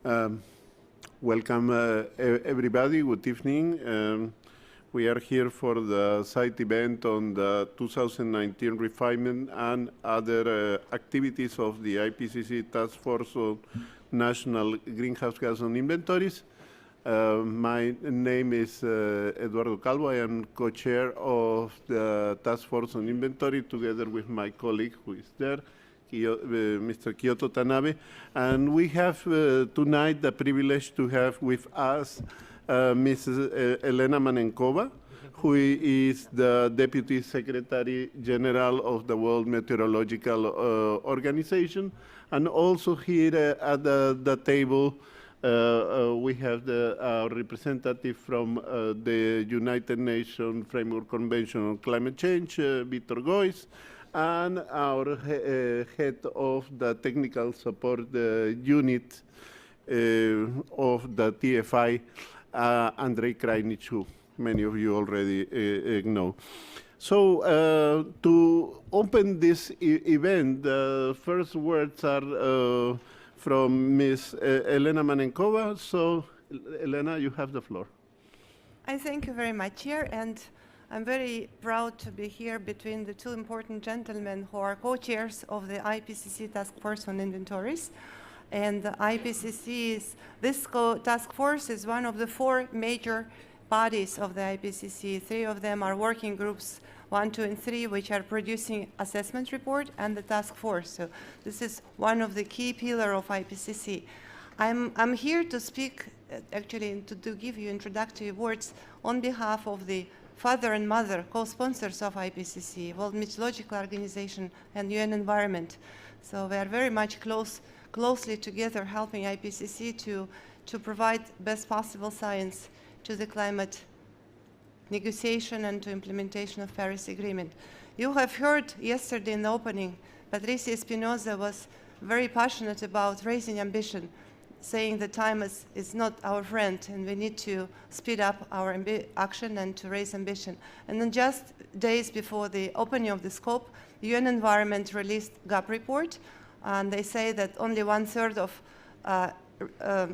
Um, Welcome, everybody. Good evening. We are here for the site event on the 2019 refinement and other activities of the IPCC Task Force on National Greenhouse Gas Inventories. My name is Eduardo Calvo. I am co-chair of the Task Force on Inventory together with my colleague who is there, Mr. Kiyoto Tanabe, and we have tonight the privilege to have with us Mrs. Elena Manaenkova, who is the Deputy Secretary General of the World Meteorological Organization, and also here at the table we have the representative from the United Nations Framework Convention on Climate Change, Victor Gois, and our head of the technical support unit of the TFI, Andrej Kranjc, who many of you already know. So to open this event, the first words are from Ms. Elena Manaenkova. So Elena, you have the floor. I thank you very much, Chair, and I'm very proud to be here between the two important gentlemen who are co-chairs of the IPCC Task Force on Inventories. And the this task force is one of the four major bodies of the IPCC. Three of them are working groups, 1, 2, and 3, which are producing assessment report, and the task force. So this is one of the key pillars of IPCC. I'm here to speak, actually, to give you introductory words on behalf of the father and mother, co-sponsors of IPCC, World Meteorological Organization and UN Environment. So we are very much closely together helping IPCC to provide best possible science to the climate negotiation and to implementation of Paris Agreement. You have heard yesterday in the opening, Patricia Espinosa was very passionate about raising ambition, saying that time is not our friend and we need to speed up our action and to raise ambition. And then just days before the opening of the scope, the UN Environment released GAP report, and they say that only 1/3 of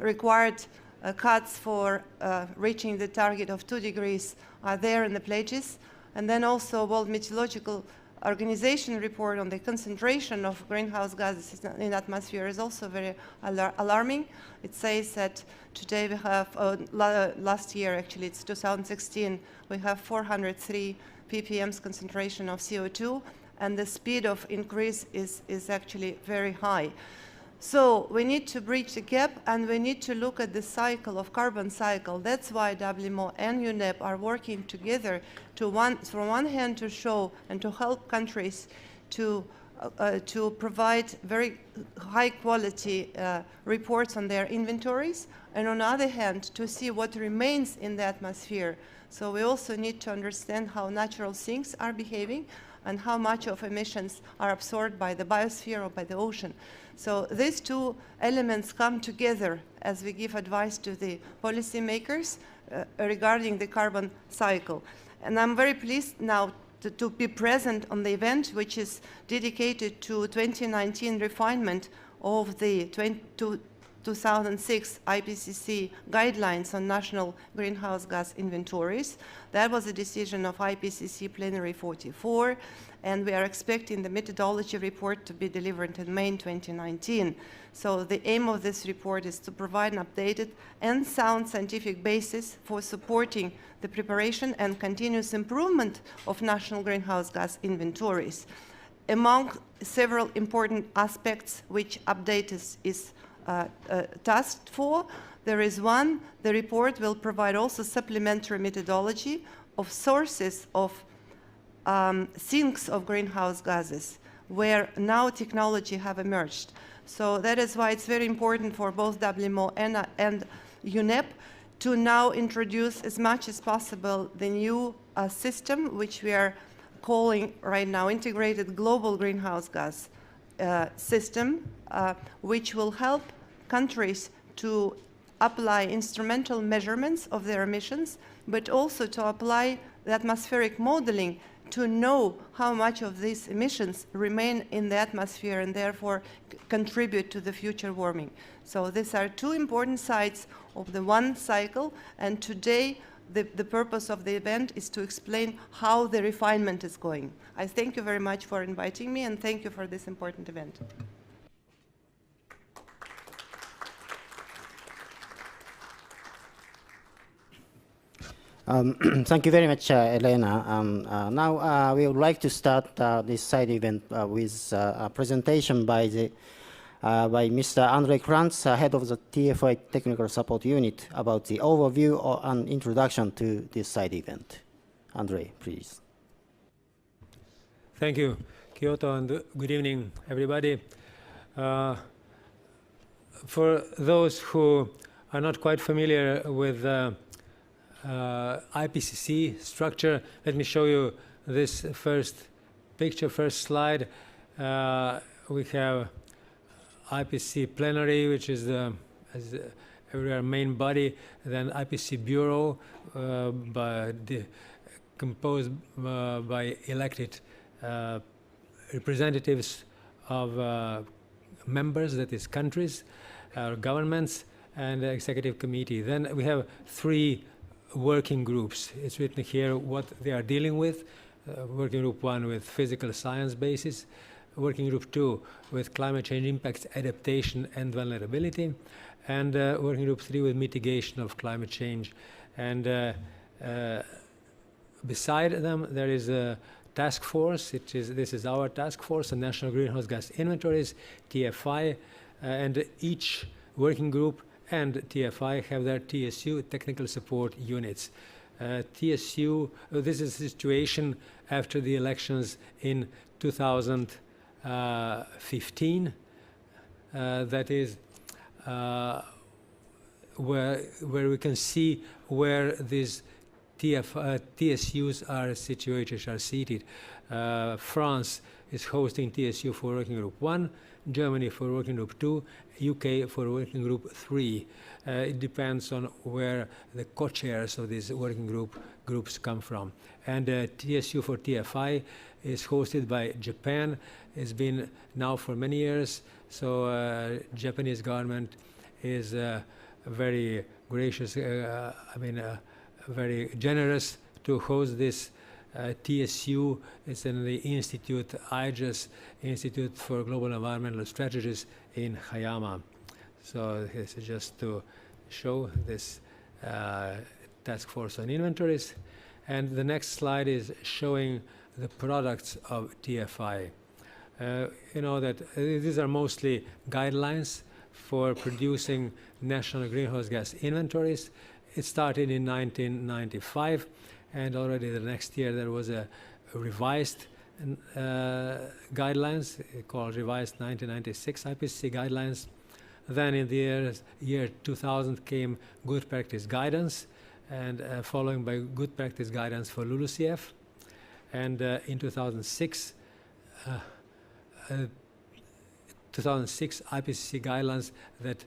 required cuts for reaching the target of 2 degrees are there in the pledges. And then also World Meteorological Organization report on the concentration of greenhouse gases in the atmosphere is also very alarming. It says that today we have, last year actually, it's 2016, we have 403 ppm concentration of CO2, and the speed of increase is actually very high. So we need to bridge the gap, and we need to look at the cycle of carbon cycle. That's why WMO and UNEP are working together to from one hand to show and to help countries to provide very high quality reports on their inventories, and on the other hand to see what remains in the atmosphere. So we also need to understand how natural sinks are behaving and how much of emissions are absorbed by the biosphere or by the ocean. So these two elements come together as we give advice to the policymakers regarding the carbon cycle. And I'm very pleased now to be present on the event, which is dedicated to 2019 refinement of the 2006 IPCC Guidelines on National Greenhouse Gas Inventories. That was a decision of IPCC Plenary 44, and we are expecting the methodology report to be delivered in May 2019. So the aim of this report is to provide an updated and sound scientific basis for supporting the preparation and continuous improvement of national greenhouse gas inventories. Among several important aspects which update is tasked for, there is one, the report will provide also supplementary methodology of sources of sinks of greenhouse gases, where now technology have emerged. So that is why it's very important for both WMO and UNEP to now introduce as much as possible the new system, which we are calling right now Integrated Global Greenhouse Gas System, which will help countries to apply instrumental measurements of their emissions, but also to apply the atmospheric modeling to know how much of these emissions remain in the atmosphere and therefore contribute to the future warming. So these are two important sides of the one cycle, and today the purpose of the event is to explain how the refinement is going. I thank you very much for inviting me, and thank you for this important event. Thank you very much, Elena. Now we would like to start this side event with a presentation by Mr. Andrej Kranjc, head of the TFI Technical Support Unit, about the overview and introduction to this side event. Andrej, please. Thank you, Kiyoto, and good evening, everybody. For those who are not quite familiar with IPCC structure, let me show you this first picture, first slide. We have IPCC plenary, which is our main body, then IPCC bureau, composed by elected representatives of members, that is countries, governments, and the executive committee. Then we have three working groups. It's written here what they are dealing with. Working group 1 with physical science basis, working group 2 with climate change impacts, adaptation and vulnerability, and working group 3 with mitigation of climate change. And beside them there is a task force. This is our task force, the National Greenhouse Gas Inventories, TFI, and each working group and TFI have their TSU, technical support units. TSU, this is the situation after the elections in 2015. That is where we can see where these TSUs are situated, are seated. France is hosting TSU for working group 1, Germany for working group 2, UK for working group 3. It depends on where the co-chairs of these working groups come from. And TSU for TFI is hosted by Japan. It's been now for many years. So Japanese government is very gracious, very generous to host this TSU. It's in the Institute, IGES, Institute for Global Environmental Strategies in Hayama. So this is just to show this task force on inventories. And the next slide is showing the products of TFI. You know that these are mostly guidelines for producing national greenhouse gas inventories. It started in 1995, and already the next year there was a revised guidelines called revised 1996 IPCC guidelines. Then in the year 2000 came good practice guidance, and following by good practice guidance for LULUCF. And in 2006 IPCC guidelines that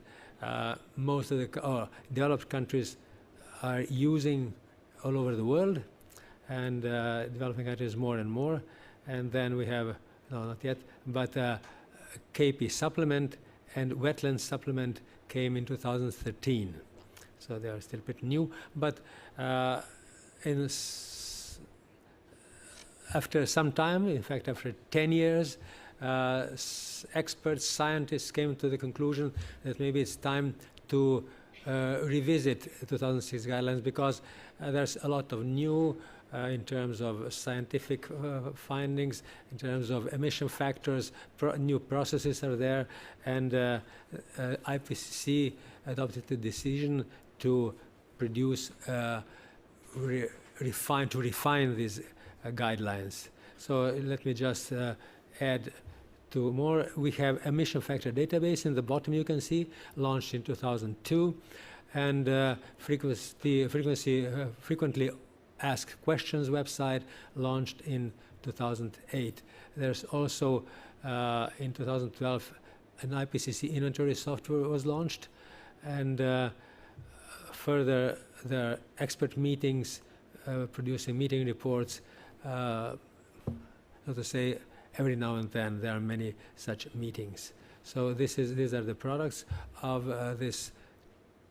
most of the developed countries are using all over the world, and developing countries more and more. And then we have, no, not yet, but KP supplement and wetland supplement came in 2013. So they are still pretty new, but after some time, in fact after 10 years, experts, scientists came to the conclusion that maybe it's time to revisit 2006 guidelines, because there's a lot of new in terms of scientific findings, in terms of emission factors, new processes are there, and IPCC adopted the decision to produce, refine these guidelines. So let me just add two more. We have emission factor database in the bottom, you can see, launched in 2002, and frequently asked questions website launched in 2008. There's also in 2012 an IPCC inventory software was launched, and further there are expert meetings producing meeting reports so to say, every now and then there are many such meetings. So these are the products of this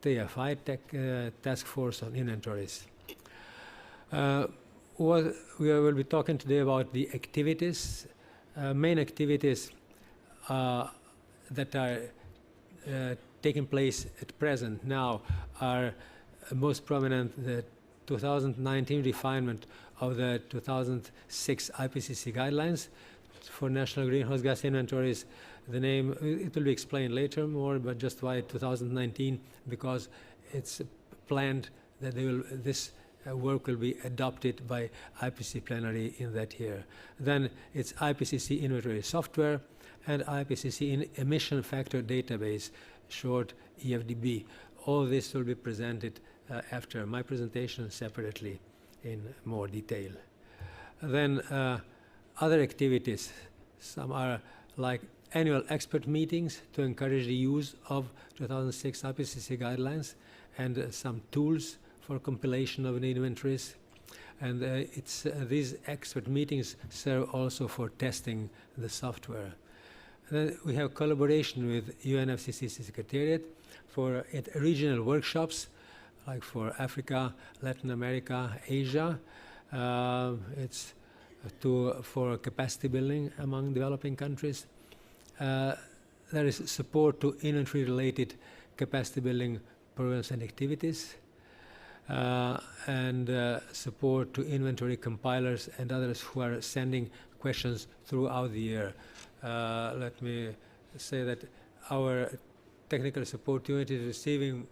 TFI Task Force on Inventories. What we will be talking today about the activities, main activities that are taking place at present now are most prominent the 2019 refinement of the 2006 IPCC Guidelines for National Greenhouse Gas Inventories. The name, it will be explained later more, but just why 2019, because it's planned that this work will be adopted by IPCC plenary in that year. Then it's IPCC Inventory Software and IPCC Emission Factor Database, short EFDB. All this will be presented after my presentation separately in more detail. Then other activities, some are like annual expert meetings to encourage the use of 2006 IPCC guidelines and some tools for compilation of the inventories. And these expert meetings serve also for testing the software. Then we have collaboration with UNFCCC Secretariat for regional workshops, like for Africa, Latin America, Asia. It's for capacity building among developing countries. There is support to inventory-related capacity building programs and activities, and support to inventory compilers and others who are sending questions throughout the year. Let me say that our technical support unit is receiving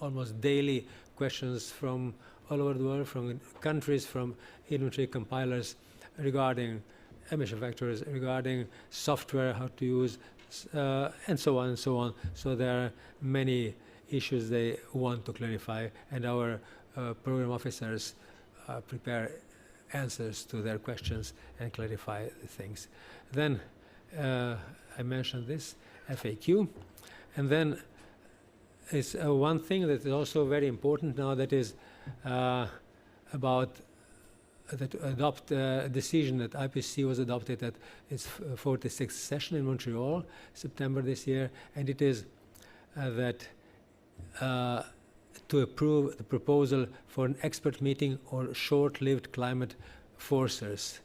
almost daily questions from all over the world, from countries, from inventory compilers regarding emission factors, regarding software, how to use, and so on and so on. So there are many issues they want to clarify, and our program officers prepare answers to their questions and clarify things. Then I mentioned this FAQ, and then it's one thing that is also very important now, that is about to adopt a decision that IPCC was adopted at its 46th session in Montreal, September this year, and it is that to approve the proposal for an expert meeting on short-lived climate forcers.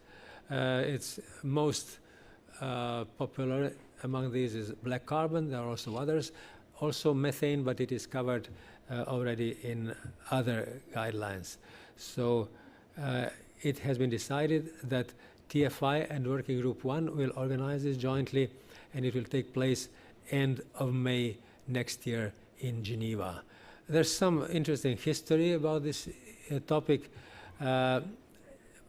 It's most popular among these is black carbon. There are also others, also methane, but it is covered already in other guidelines. So it has been decided that TFI and Working Group 1 will organize this jointly, and it will take place end of May next year in Geneva. There's some interesting history about this topic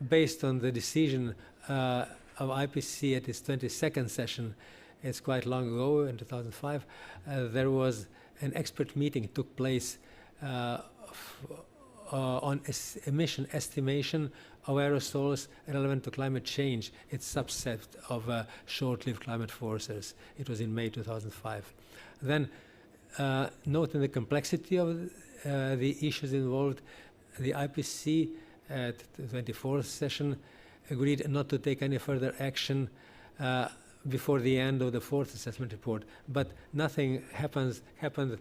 based on the decision of IPCC at its 22nd session. It's quite long ago, in 2005. There was an expert meeting took place on emission estimation of aerosols relevant to climate change. It's a subset of short-lived climate forcers. It was in May 2005. Then, noting the complexity of the issues involved, the IPCC at the 24th session agreed not to take any further action before the end of the fourth assessment report. But nothing happened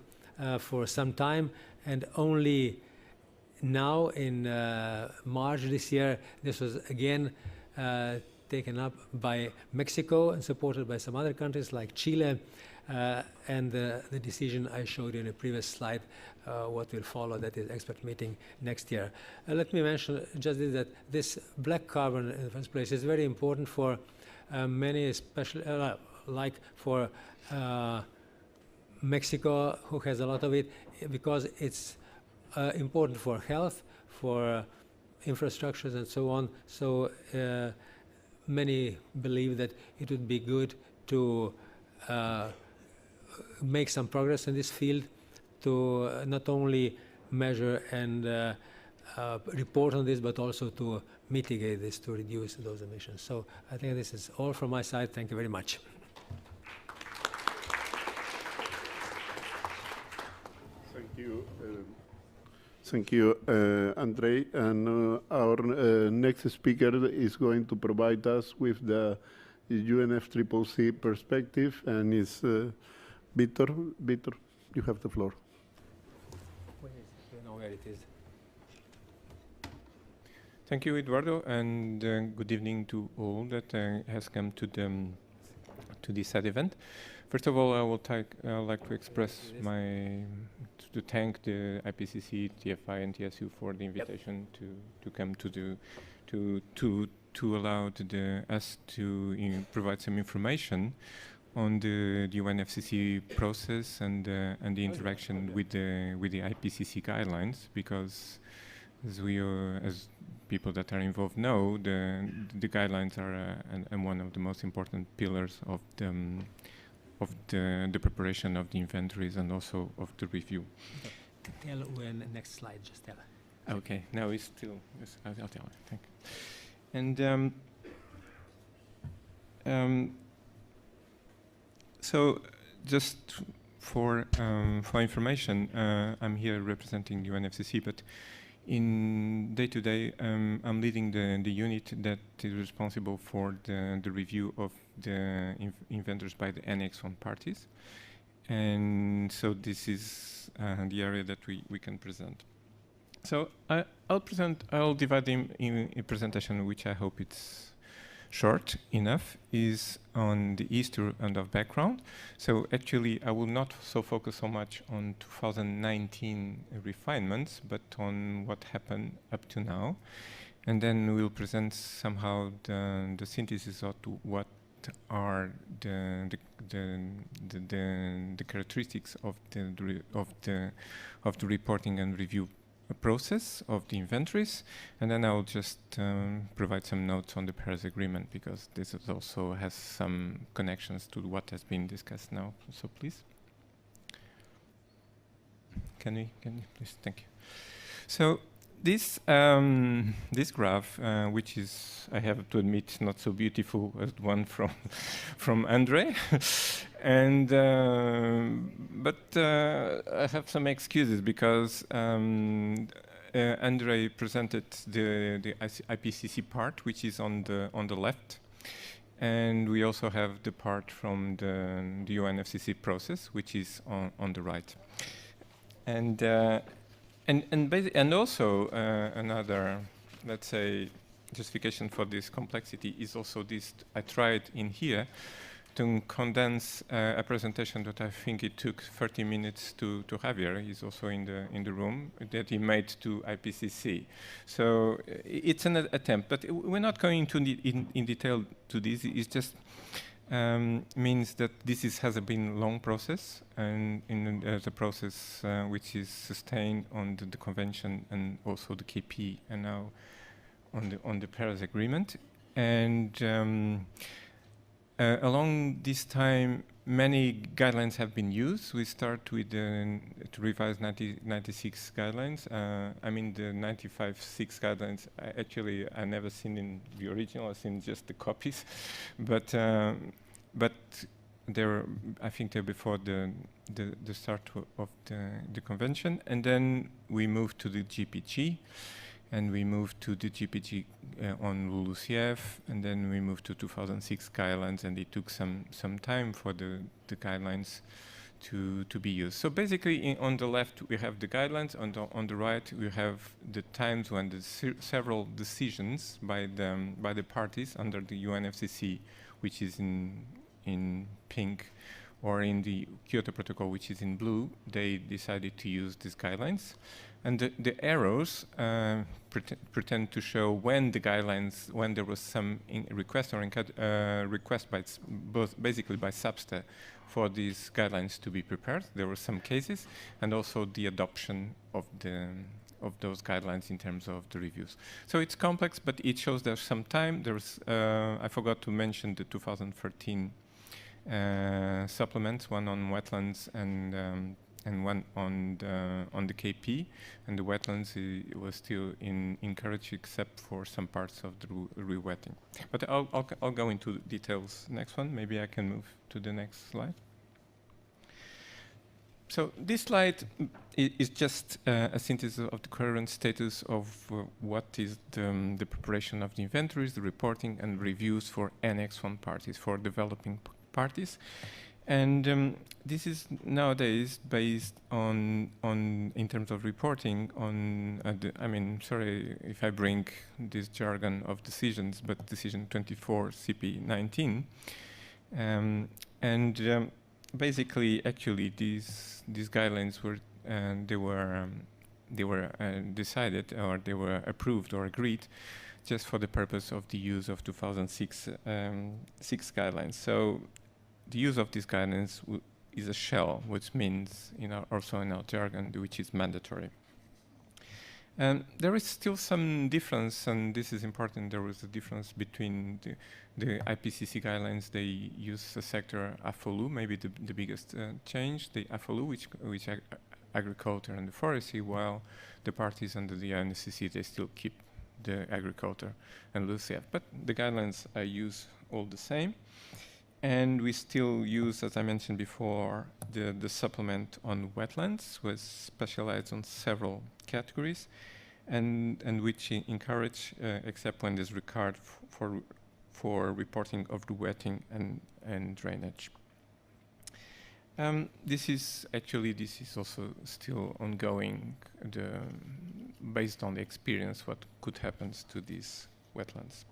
for some time, and only now in March this year, this was again taken up by Mexico and supported by some other countries like Chile, and the decision I showed you in a previous slide, what will follow, that is expert meeting next year. Let me mention just that this black carbon in the first place is very important for many, especially like for Mexico, who has a lot of it, because it's important for health, for infrastructures and so on. So many believe that it would be good to make some progress in this field, to not only measure and report on this, but also to mitigate this, to reduce those emissions. So I think this is all from my side. Thank you very much. Thank you. Thank you, Andrej. And our next speaker is going to provide us with the UNFCCC perspective, and is Victor. Victor, you have the floor. I don't know where it is. Thank you, Eduardo, and good evening to all that has come to this side event. First of all, I would like to express to thank the IPCC, TFI, and TSU for the invitation to come to allow us to provide some information on the UNFCCC process and the interaction with the IPCC guidelines, because as people that are involved know, the guidelines are one of the most important pillars of the preparation of the inventories and also of the review. Tell when next slide, just tell. Okay, now it's still, I'll tell you, thank you. And so just for information, I'm here representing the UNFCCC, but in day-to-day, I'm leading the unit that is responsible for the review of the inventories by the Annex 1 parties. And so this is the area that we can present. So I'll divide in a presentation, which I hope it's short enough, is on the history and of background. So actually, I will not focus so much on 2019 refinements, but on what happened up to now. And then we'll present somehow the synthesis of what are the characteristics of the reporting and review process of the inventories, and then I'll just provide some notes on the Paris Agreement, because this also has some connections to what has been discussed now. So please, can you please? Thank you. So this graph, which is, I have to admit, not so beautiful as the one from Andrej, and but I have some excuses, because Andrej presented the IPCC part, which is on the left, and we also have the part from the UNFCCC process, which is on the right, and also another, let's say, justification for this complexity is also this. I tried in here to condense a presentation that I think it took 30 minutes to Javier. He's also in the room, that he made to IPCC. So it's an attempt, but we're not going into in detail to this. It just means that this has been a long process, and as a process which is sustained on the convention and also the KP, and now on the Paris Agreement. And along this time, many guidelines have been used. We start with to revise 96 guidelines. I mean, the 95.6 guidelines, I never seen in the original. I've seen just the copies, but I think they're before the start of the convention. And then we move to the GPG, and we moved to the GPG on LULUCF, and then we moved to 2006 guidelines, and it took some time for the guidelines to be used. So basically, on the left we have the guidelines, on the right we have the times when the several decisions by the parties under the UNFCCC, which is in pink, or in the Kyoto Protocol, which is in blue, they decided to use these guidelines. And the arrows pretend to show when the guidelines, when there was some request or request by basically by SABSTA for these guidelines to be prepared. There were some cases, and also the adoption of those guidelines in terms of the reviews. So it's complex, but it shows there's some time. There's I forgot to mention the 2013 supplements, one on wetlands and one on the KP, and the wetlands was still encouraged except for some parts of the re-wetting. But I'll go into details next one. Maybe I can move to the next slide. So this slide is just a synthesis of the current status of what is the preparation of the inventories, the reporting and reviews for Annex 1 parties, for developing parties. And this is nowadays based on in terms of reporting on, I mean, sorry if I bring this jargon of decisions, but decision 24 CP19. Basically, actually, these guidelines were decided, or they were approved or agreed, just for the purpose of the use of 2006 guidelines. So the use of these guidelines is a shell, which means, also in our jargon, which is mandatory. There is still some difference, and this is important. There was a difference between the IPCC guidelines. They use a sector AFOLU, maybe the biggest change, the AFOLU, which agriculture and the forestry, while the parties under the UNFCCC, they still keep the agriculture and LULUCF. But the guidelines are used all the same. And we still use, as I mentioned before, the supplement on wetlands, was specialized on several categories, and which encourage, except when there's required for reporting of the wetting and drainage. This is also still ongoing, based on the experience, what could happen to these wetlands.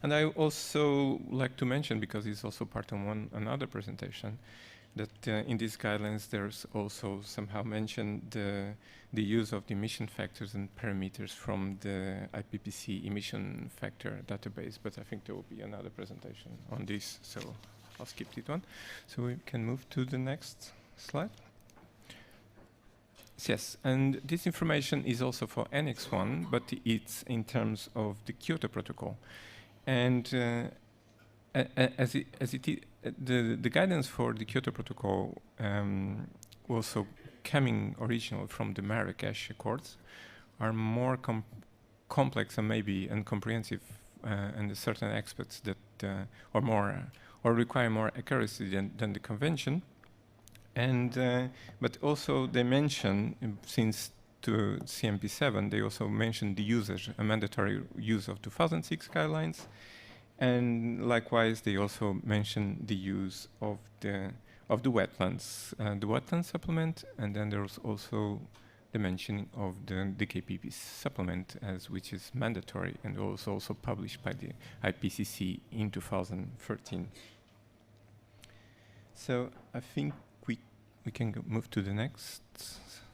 And I also like to mention, because it's also part of another presentation, that in these guidelines there's also somehow mentioned the use of the emission factors and parameters from the IPCC emission factor database. But I think there will be another presentation on this, so I'll skip this one. So we can move to the next slide. Yes, and this information is also for Annex 1, but it's in terms of the Kyoto Protocol. And the guidance for the Kyoto Protocol also coming originally from the Marrakesh Accords are more complex and maybe comprehensive in certain aspects that or require more accuracy than the convention. And but also they mention, since to CMP7, they also mentioned the usage, a mandatory use of 2006 guidelines, and likewise they also mentioned the use of the wetlands, the wetland supplement, and then there's also the mentioning of the KPP supplement, which is mandatory and also published by the IPCC in 2013. So I think we can move to the next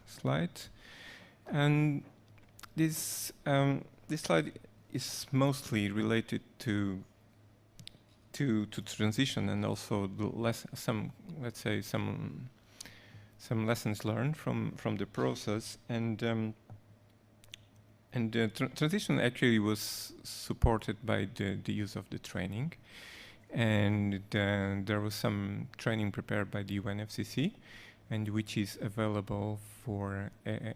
slide. And this slide is mostly related to transition, and also some lessons learned from the process. And transition actually was supported by the use of the training, and there was some training prepared by the UNFCCC, and which is available for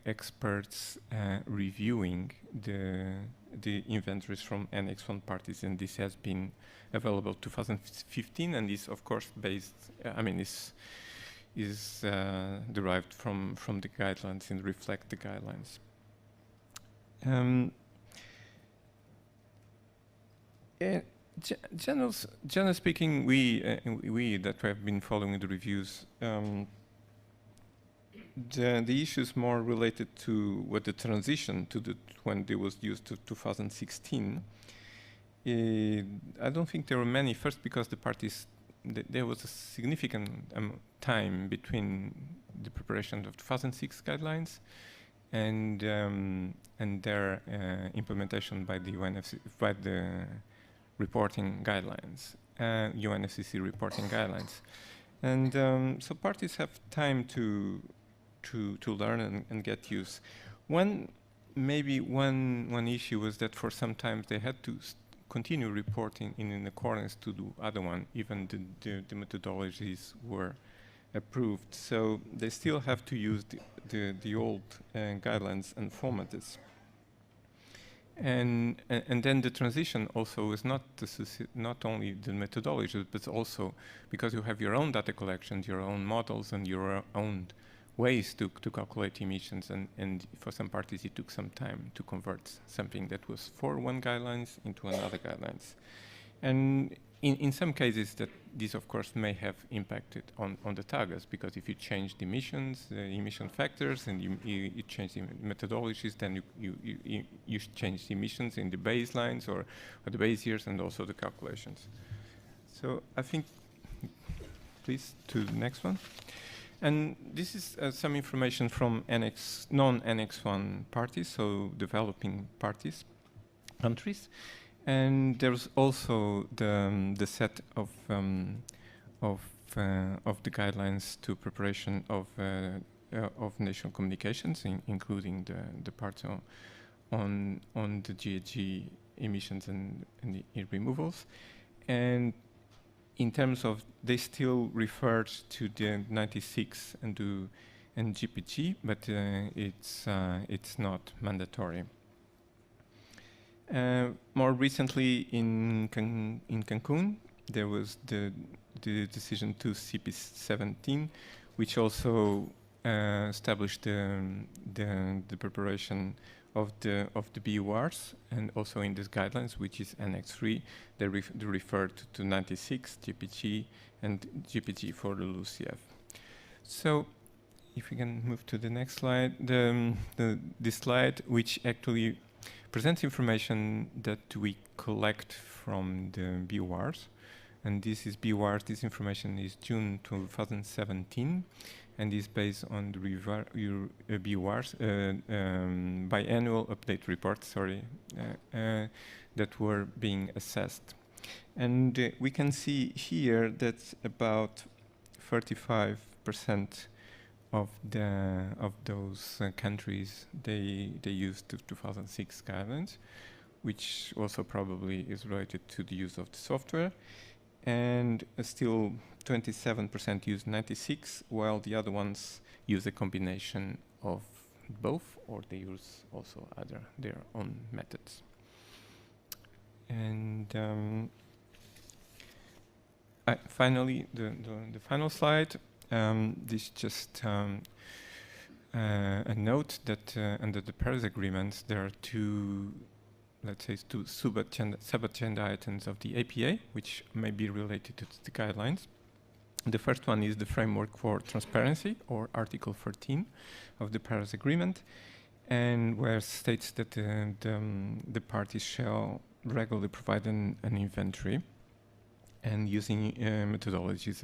experts reviewing the inventories from Annex 1 parties, and this has been available 2015, and is of course based, is derived from the guidelines and reflect the guidelines. Generally speaking, we that have been following the reviews, the issues more related to what the transition to when it was used to 2016. I don't think there were many. First, because the parties, there was a significant time between the preparation of 2006 guidelines and their implementation by the UNFCCC, by the reporting guidelines, UNFCCC reporting guidelines, and so parties have time to learn and get used. One issue was that for some time they had to continue reporting in accordance to the other one, even the methodologies were approved. So they still have to use the old guidelines and formats. And then the transition also is not only the methodology, but also because you have your own data collections, your own models, and your own ways to calculate emissions. And for some parties, it took some time to convert something that was for one guidelines into another guidelines. And in some cases, that this of course may have impacted on the targets, because if you change the emissions, emission factors, and you change the methodologies, then you change the emissions in the baselines or the base years, and also the calculations. So I think, please, to the next one. And this is some information from non-Annex 1 parties, so developing countries. And there's also the set of the guidelines to preparation of national communications, including the parts on the GHG emissions and the removals. And in terms of, they still referred to the 96 and GPG, but it's not mandatory. More recently, in Cancun, there was the decision to CP17, which also established the preparation of the BURs, and also in these guidelines, which is Annex 3, they referred to 96 GPG and GPG for the LULUCF. So, if we can move to the next slide, this slide, which actually presents information that we collect from the BURs, and this is BURs. This information is June 2017, and is based on the BURs biannual update reports. That were being assessed, and we can see here that about 35% of those countries they used the 2006 guidelines, which also probably is related to the use of the software, and still 27% use 96, while the other ones use a combination of both, or they use also their own methods. And finally, the final slide. This just a note that under the Paris Agreement there are two, let's say, two sub-agenda items of the APA, which may be related to the guidelines. The first one is the framework for transparency, or Article 13 of the Paris Agreement, and where it states that the parties shall regularly provide an inventory, and using methodologies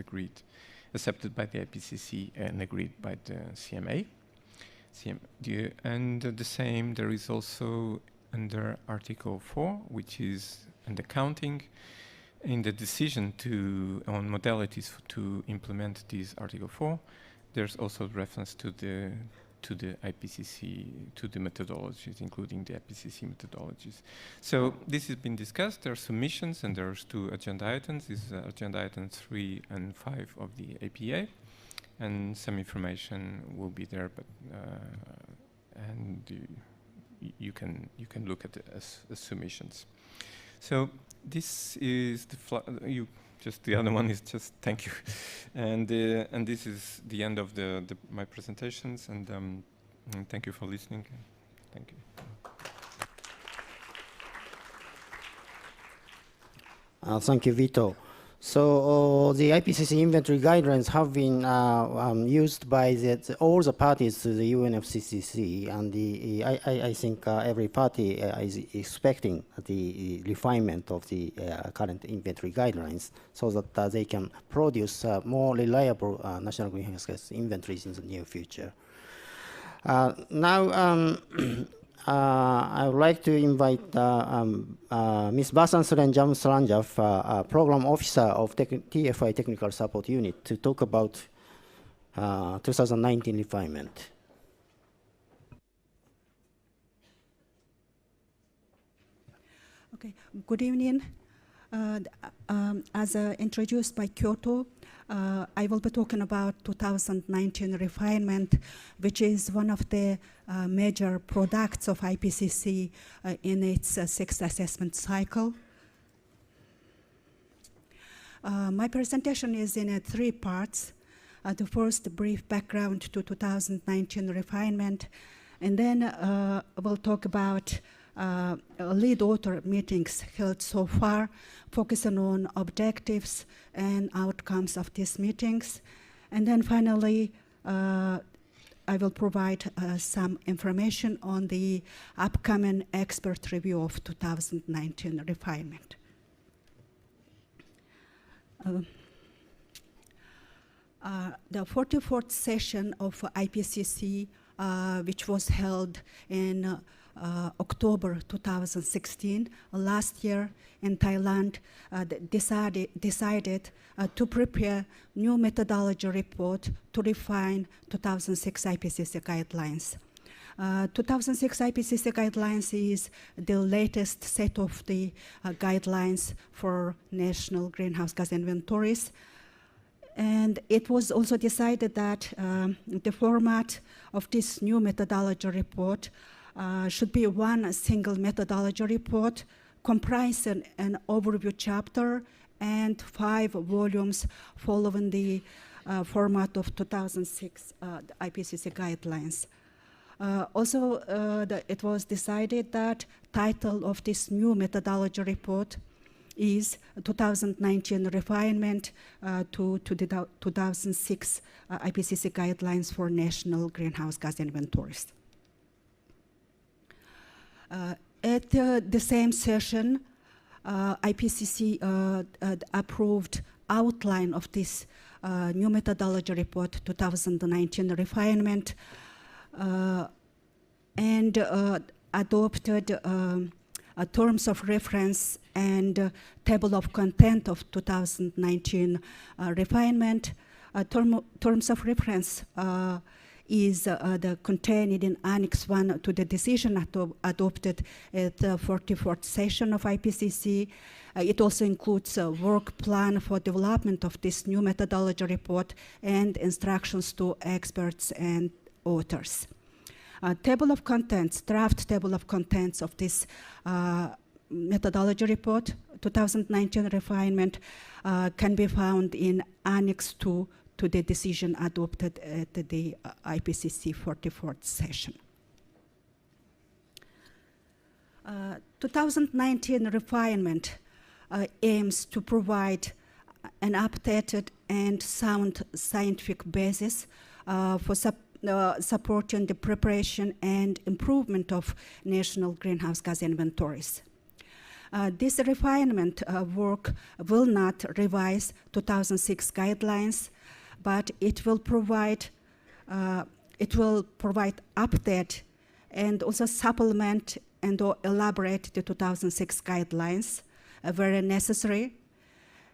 accepted by the IPCC and agreed by the CMA. And the same, there is also under Article 4, which is under counting, in the decision on modalities to implement this Article 4, there's also reference to the IPCC, to the methodologies, including the IPCC methodologies. So this has been discussed. There are submissions, and there's two agenda items. This is agenda items 3 and 5 of the APA, and some information will be there, but and you can look at the submissions. So this is the other one is just thank you, and this is the end of my presentations, and thank you for listening. Thank you. Thank you, Vito. So the IPCC inventory guidelines have been used by all the parties to the UNFCCC, and I think every party is expecting the refinement of the current inventory guidelines so that they can produce more reliable national greenhouse gas inventories in the near future. Now, I would like to invite Ms. Baasansuren Jamsranjav, Program Officer of TFI Technical Support Unit, to talk about 2019 refinement. Okay, good evening. As introduced by Kiyoto, I will be talking about 2019 refinement, which is one of the major products of IPCC in its sixth assessment cycle. My presentation is in 3 parts. The first, brief background to 2019 refinement, and then we'll talk about lead author meetings held so far, focusing on objectives and outcomes of these meetings. And then finally, I will provide some information on the upcoming expert review of 2019 refinement. The 44th session of IPCC, which was held in October 2016, last year in Thailand, decided to prepare new methodology report to refine 2006 IPCC guidelines. 2006 IPCC guidelines is the latest set of the guidelines for National Greenhouse Gas Inventories. And it was also decided that the format of this new methodology report should be one single methodology report comprising an overview chapter and 5 volumes following the format of 2006 IPCC guidelines. It was decided that title of this new methodology report is 2019 refinement to the 2006 IPCC guidelines for National Greenhouse Gas Inventories. At the same session, IPCC approved outline of this new methodology report 2019 refinement and adopted terms of reference and table of content of 2019 refinement. Terms of reference is contained in Annex 1 to the decision adopted at the 44th session of IPCC. It also includes a work plan for development of this new methodology report and instructions to experts and authors. Table of contents, draft table of contents of this methodology report, 2019 refinement, can be found in Annex 2 to the decision adopted at the IPCC 44th session. 2019 refinement aims to provide an updated and sound scientific basis for supporting the preparation and improvement of national greenhouse gas inventories. This refinement work will not revise 2006 guidelines, but it will provide update and also supplement and or elaborate the 2006 guidelines where necessary.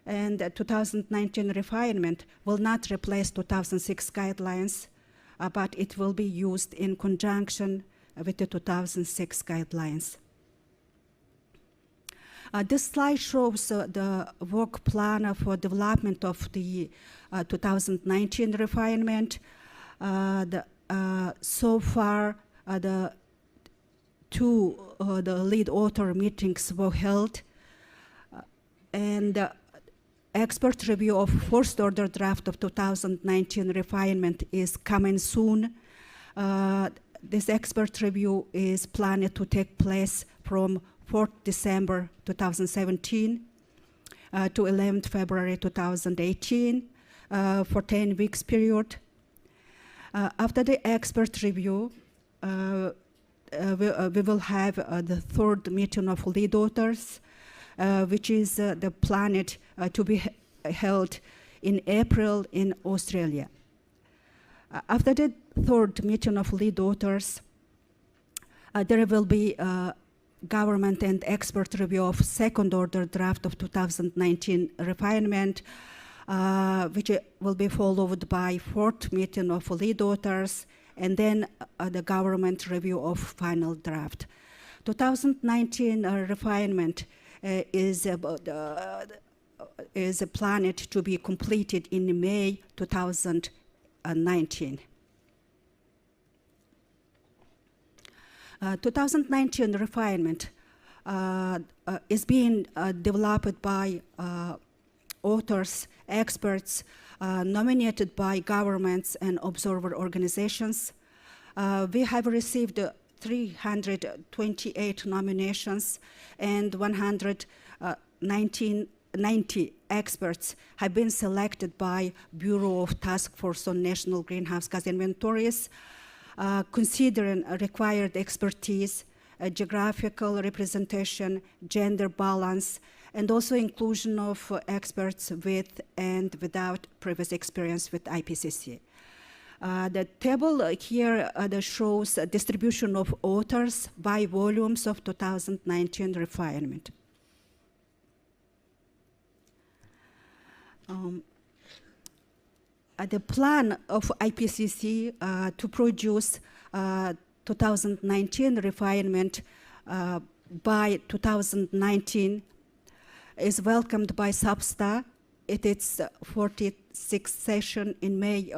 And 2019 refinement will not replace 2006 guidelines, but it will be used in conjunction with the 2006 guidelines. This slide shows the work plan for development of the 2019 refinement. So far, the lead author meetings were held, and expert review of first order draft of 2019 refinement is coming soon. This expert review is planned to take place from 4th December 2017 to 11th February 2018 for 10 weeks period. After the expert review, we will have the 3rd meeting of lead authors, which is the planned to be held in April in Australia. After the 3rd meeting of lead authors, there will be government and expert review of 2nd order draft of 2019 refinement, which will be followed by 4th meeting of lead authors, and then the government review of final draft. 2019 refinement is planned to be completed in May 2019. 2019 refinement is being developed by authors, experts, nominated by governments and observer organizations. We have received 328 nominations, and 190 experts have been selected by Bureau of Task Force on National Greenhouse Gas Inventories, considering required expertise, geographical representation, gender balance, and also inclusion of experts with and without previous experience with IPCC. The table here shows a distribution of authors by volumes of 2019 refinement. The plan of IPCC to produce 2019 refinement by 2019 is welcomed by SABSTA at its 46th session in May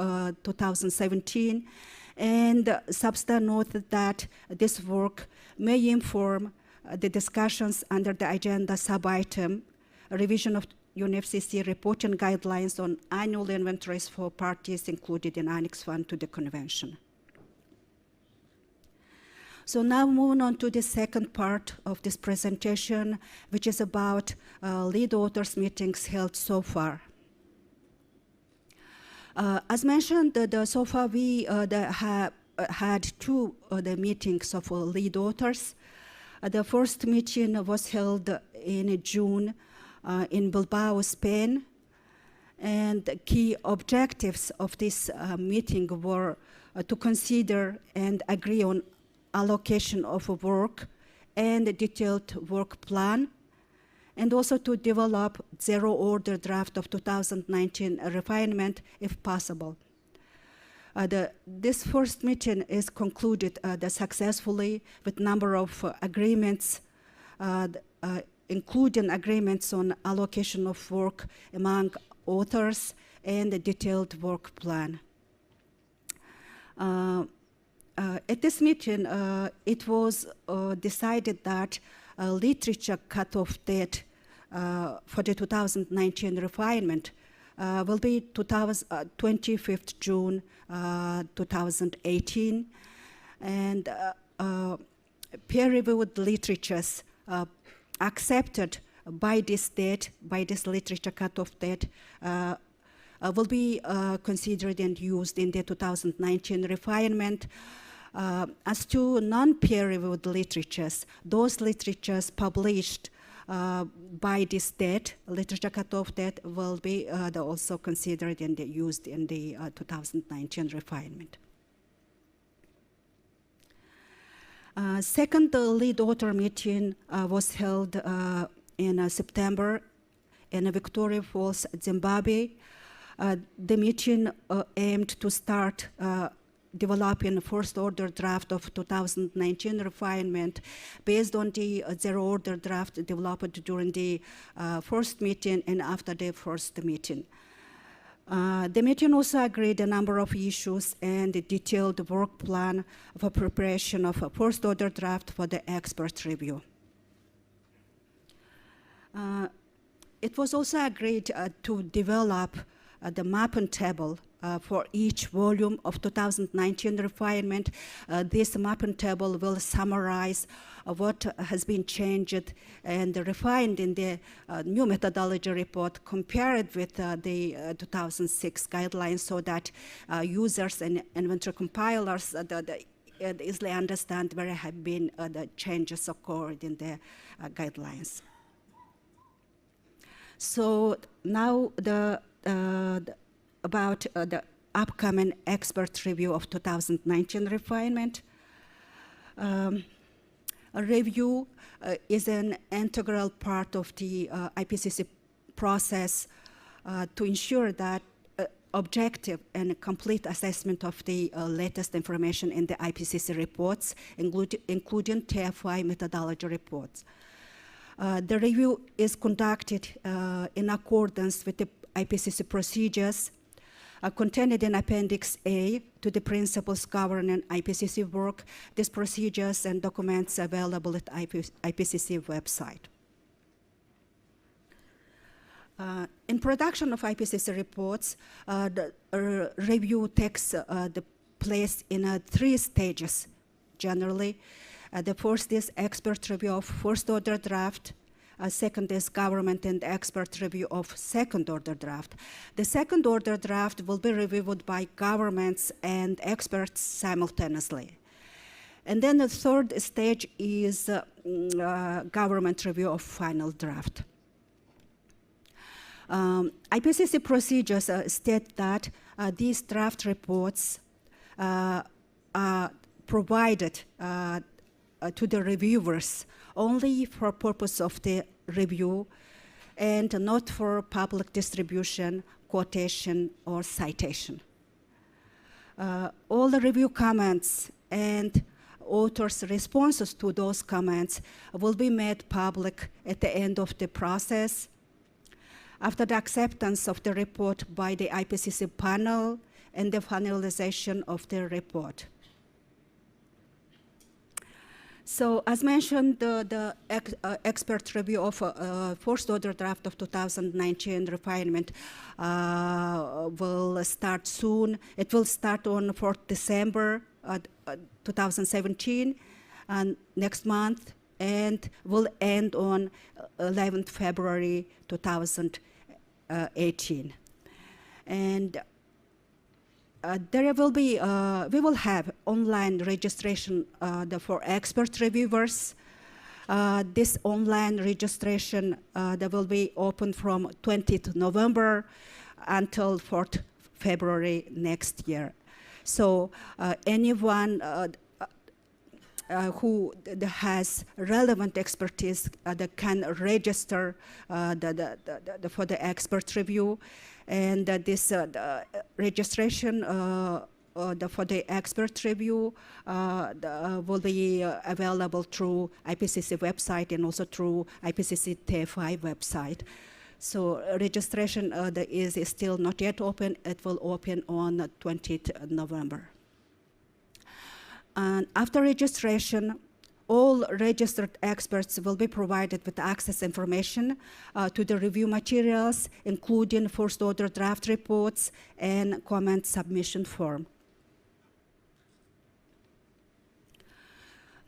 2017, and SABSTA noted that this work may inform the discussions under the agenda sub-item, a revision of UNFCCC reporting guidelines on annual inventories for parties included in Annex 1 to the Convention. So now moving on to the second part of this presentation, which is about lead authors meetings held so far. As mentioned, so far we had two meetings of lead authors. The first meeting was held in June in Bilbao, Spain, and the key objectives of this meeting were to consider and agree on allocation of work and a detailed work plan, and also to develop zero-order draft of 2019 refinement if possible. This first meeting is concluded successfully with number of agreements, including agreements on allocation of work among authors and a detailed work plan. At this meeting, it was decided that literature cutoff date for the 2019 refinement will be 25th June 2018, and peer-reviewed literatures accepted by this date, by this literature cutoff date, will be considered and used in the 2019 refinement. As to non-peer-reviewed literatures, those literatures published by this date, literature cutoff date, will be also considered and used in the 2019 refinement. Second lead author meeting was held in September in Victoria Falls, Zimbabwe. The meeting aimed to start developing a first order draft of 2019 refinement based on the zero order draft developed during the first meeting and after the first meeting. The meeting also agreed a number of issues and a detailed work plan for preparation of a first order draft for the expert review. It was also agreed to develop the mapping table for each volume of 2019 refinement. This mapping table will summarize what has been changed and refined in the new methodology report compared with the 2006 guidelines, so that users and inventory compilers easily understand where have been the changes occurred in the guidelines. So now about the upcoming expert review of 2019 refinement. A review is an integral part of the IPCC process to ensure that objective and complete assessment of the latest information in the IPCC reports, including TFI methodology reports. The review is conducted in accordance with the IPCC procedures contained in Appendix A to the principles governing IPCC work. These procedures and documents are available at IPCC website. In production of IPCC reports, the review takes the place in 3 stages, generally. The first is expert review of first-order draft. Second is government and expert review of second-order draft. The second-order draft will be reviewed by governments and experts simultaneously. And then the third stage is government review of final draft. IPCC procedures state that these draft reports are provided to the reviewers only for purpose of the review and not for public distribution, quotation, or citation. All the review comments and authors' responses to those comments will be made public at the end of the process after the acceptance of the report by the IPCC panel and the finalization of the report. So, as mentioned, the expert review of first-order draft of 2019 refinement will start soon. It will start on 4th December 2017, next month, and will end on 11th February 2018. And there will be, we will have online registration for expert reviewers. This online registration that will be open from 20th November until 4th February next year. So anyone who has relevant expertise that can register for the expert review. And this the registration for the expert review will be available through IPCC website and also through IPCC TFI website. So registration is still not yet open. It will open on 20th November. And after registration, all registered experts will be provided with access information to the review materials, including first-order draft reports and comment submission form.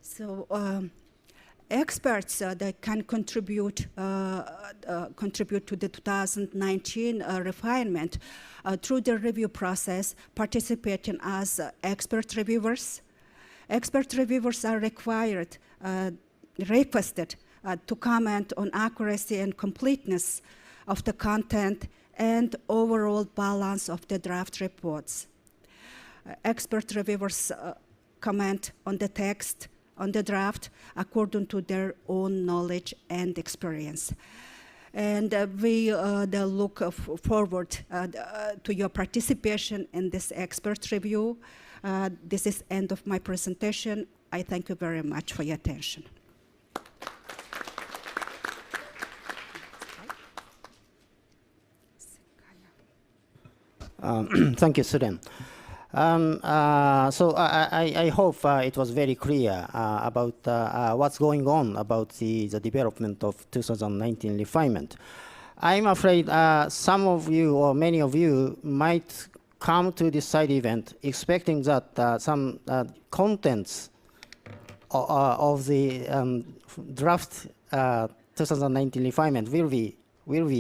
So experts that can contribute to the 2019 refinement through the review process, participating as expert reviewers. Expert reviewers are requested to comment on accuracy and completeness of the content and overall balance of the draft reports. Expert reviewers comment on the text, on the draft, according to their own knowledge and experience. And we look forward to your participation in this expert review. This is end of my presentation. I thank you very much for your attention. Thank you, Suren. So I hope it was very clear about what's going on about the development of 2019 refinement. I'm afraid some of you or many of you might come to this side event expecting that some contents of the draft 2019 refinement will be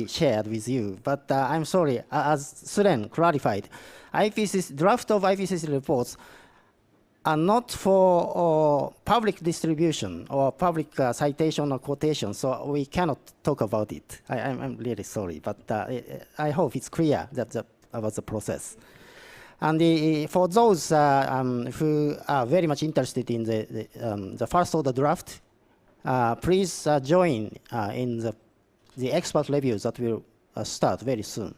shared with you. But I'm sorry, as Suren clarified, draft of IPCC reports are not for public distribution or public citation or quotation, so we cannot talk about it. I'm really sorry, but I hope it's clear about the process. And for those who are very much interested in the first order draft, please join in the expert reviews that will start very soon.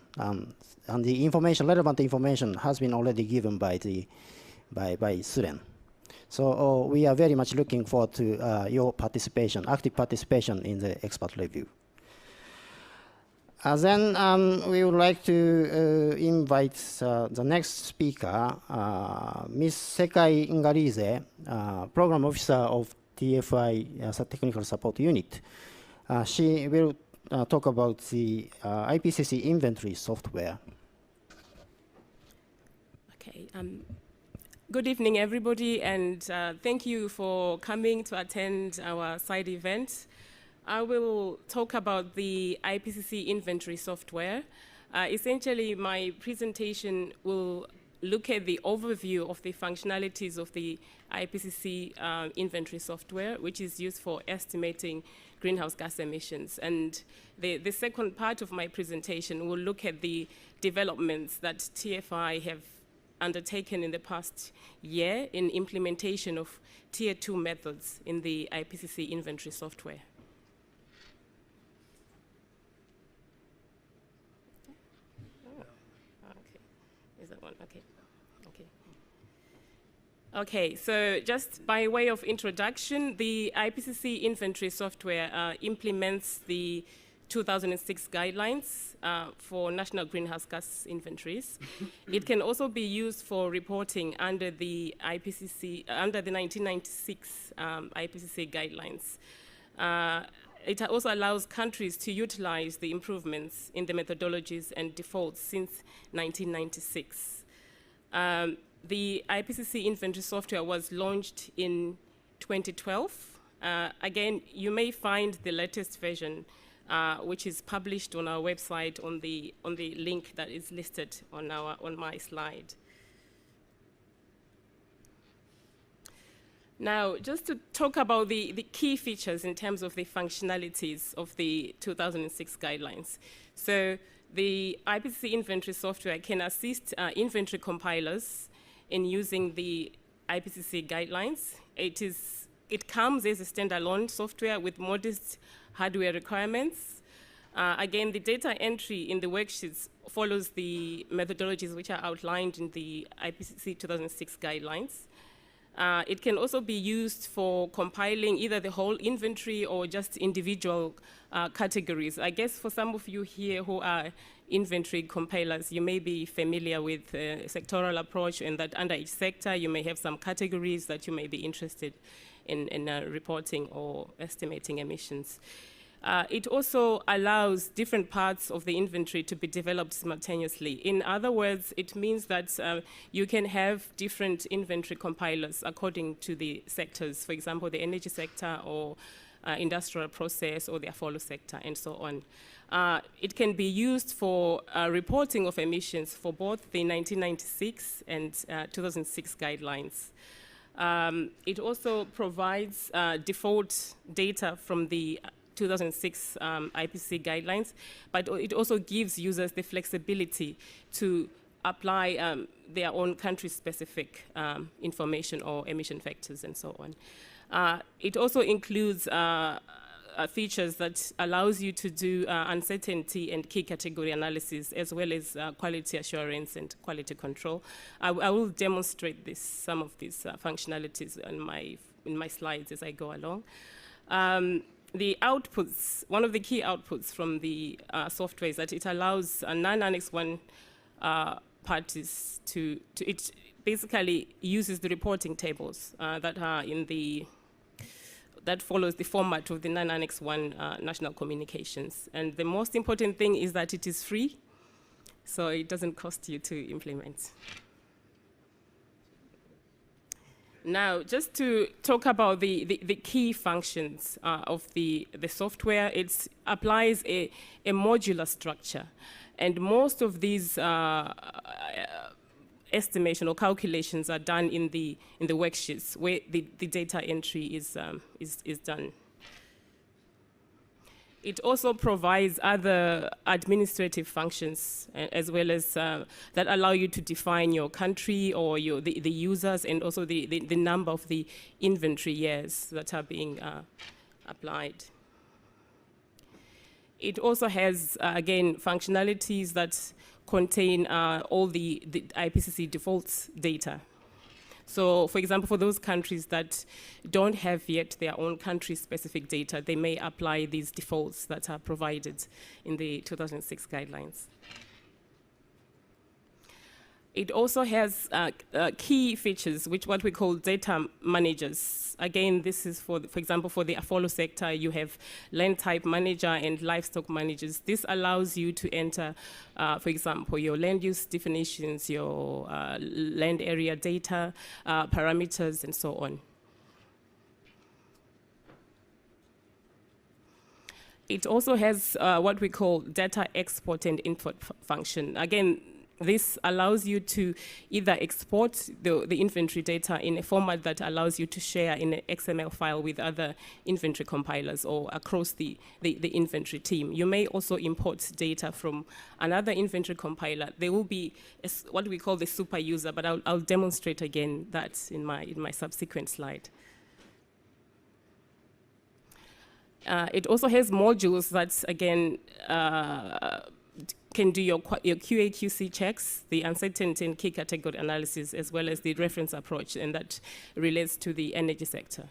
And the information, relevant information, has been already given by Suren. So we are very much looking forward to your participation, active participation in the expert review. Then we would like to invite the next speaker, Ms. Sekai Ngarize, Program Officer of TFI Technical Support Unit. She will talk about the IPCC inventory software. Okay. Good evening, everybody, and thank you for coming to attend our side event. I will talk about the IPCC inventory software. Essentially, my presentation will look at the overview of the functionalities of the IPCC inventory software, which is used for estimating greenhouse gas emissions. And the second part of my presentation will look at the developments that TFI have undertaken in the past year in implementation of Tier 2 methods in the IPCC inventory software. Is that one? Okay. Okay. Okay, so just by way of introduction, the IPCC inventory software implements the 2006 guidelines for National Greenhouse Gas Inventories. It can also be used for reporting under the IPCC, under the 1996 IPCC guidelines. It also allows countries to utilize the improvements in the methodologies and defaults since 1996. The IPCC inventory software was launched in 2012. Again, you may find the latest version, which is published on our website on the link that is listed on my slide. Now, just to talk about the key features in terms of the functionalities of the 2006 guidelines. So the IPCC inventory software can assist inventory compilers in using the IPCC guidelines. It comes as a standalone software with modest hardware requirements. Again, the data entry in the worksheets follows the methodologies which are outlined in the IPCC 2006 guidelines. It can also be used for compiling either the whole inventory or just individual categories. I guess for some of you here who are inventory compilers, you may be familiar with a sectoral approach, and that under each sector you may have some categories that you may be interested in reporting or estimating emissions. It also allows different parts of the inventory to be developed simultaneously. In other words, it means that you can have different inventory compilers according to the sectors, for example, the energy sector or industrial process or the follow sector and so on. It can be used for reporting of emissions for both the 1996 and 2006 guidelines. It also provides default data from the 2006 IPCC guidelines, but it also gives users the flexibility to apply their own country-specific information or emission factors and so on. It also includes features that allows you to do uncertainty and key category analysis, as well as quality assurance and quality control. I will demonstrate some of these functionalities in my slides as I go along. The outputs, one of the key outputs from the software is that it allows non-Annex 1 parties it basically uses the reporting tables that are that follows the format of the non-Annex 1 national communications. And the most important thing is that it is free, so it doesn't cost you to implement. Now, just to talk about the key functions of the software, it applies a modular structure. And most of these estimation or calculations are done in the worksheets where the data entry is done. It also provides other administrative functions as well as that allow you to define your country or the users, and also the number of the inventory years that are being applied. It also has, again, functionalities that contain all the IPCC defaults data. So, for example, for those countries that don't have yet their own country-specific data, they may apply these defaults that are provided in the 2006 guidelines. It also has key features, which what we call data managers. Again, this is for example, for the Afolo sector, you have land type manager and livestock managers. This allows you to enter, for example, your land use definitions, your land area data, parameters, and so on. It also has what we call data export and import function. Again, this allows you to either export the inventory data in a format that allows you to share in an XML file with other inventory compilers or across the inventory team. You may also import data from another inventory compiler. There will be what we call the super user, but I'll demonstrate again that in my subsequent slide. It also has modules that, again, can do your QA/QC checks, the uncertainty and key category analysis, as well as the reference approach, and that relates to the energy sector.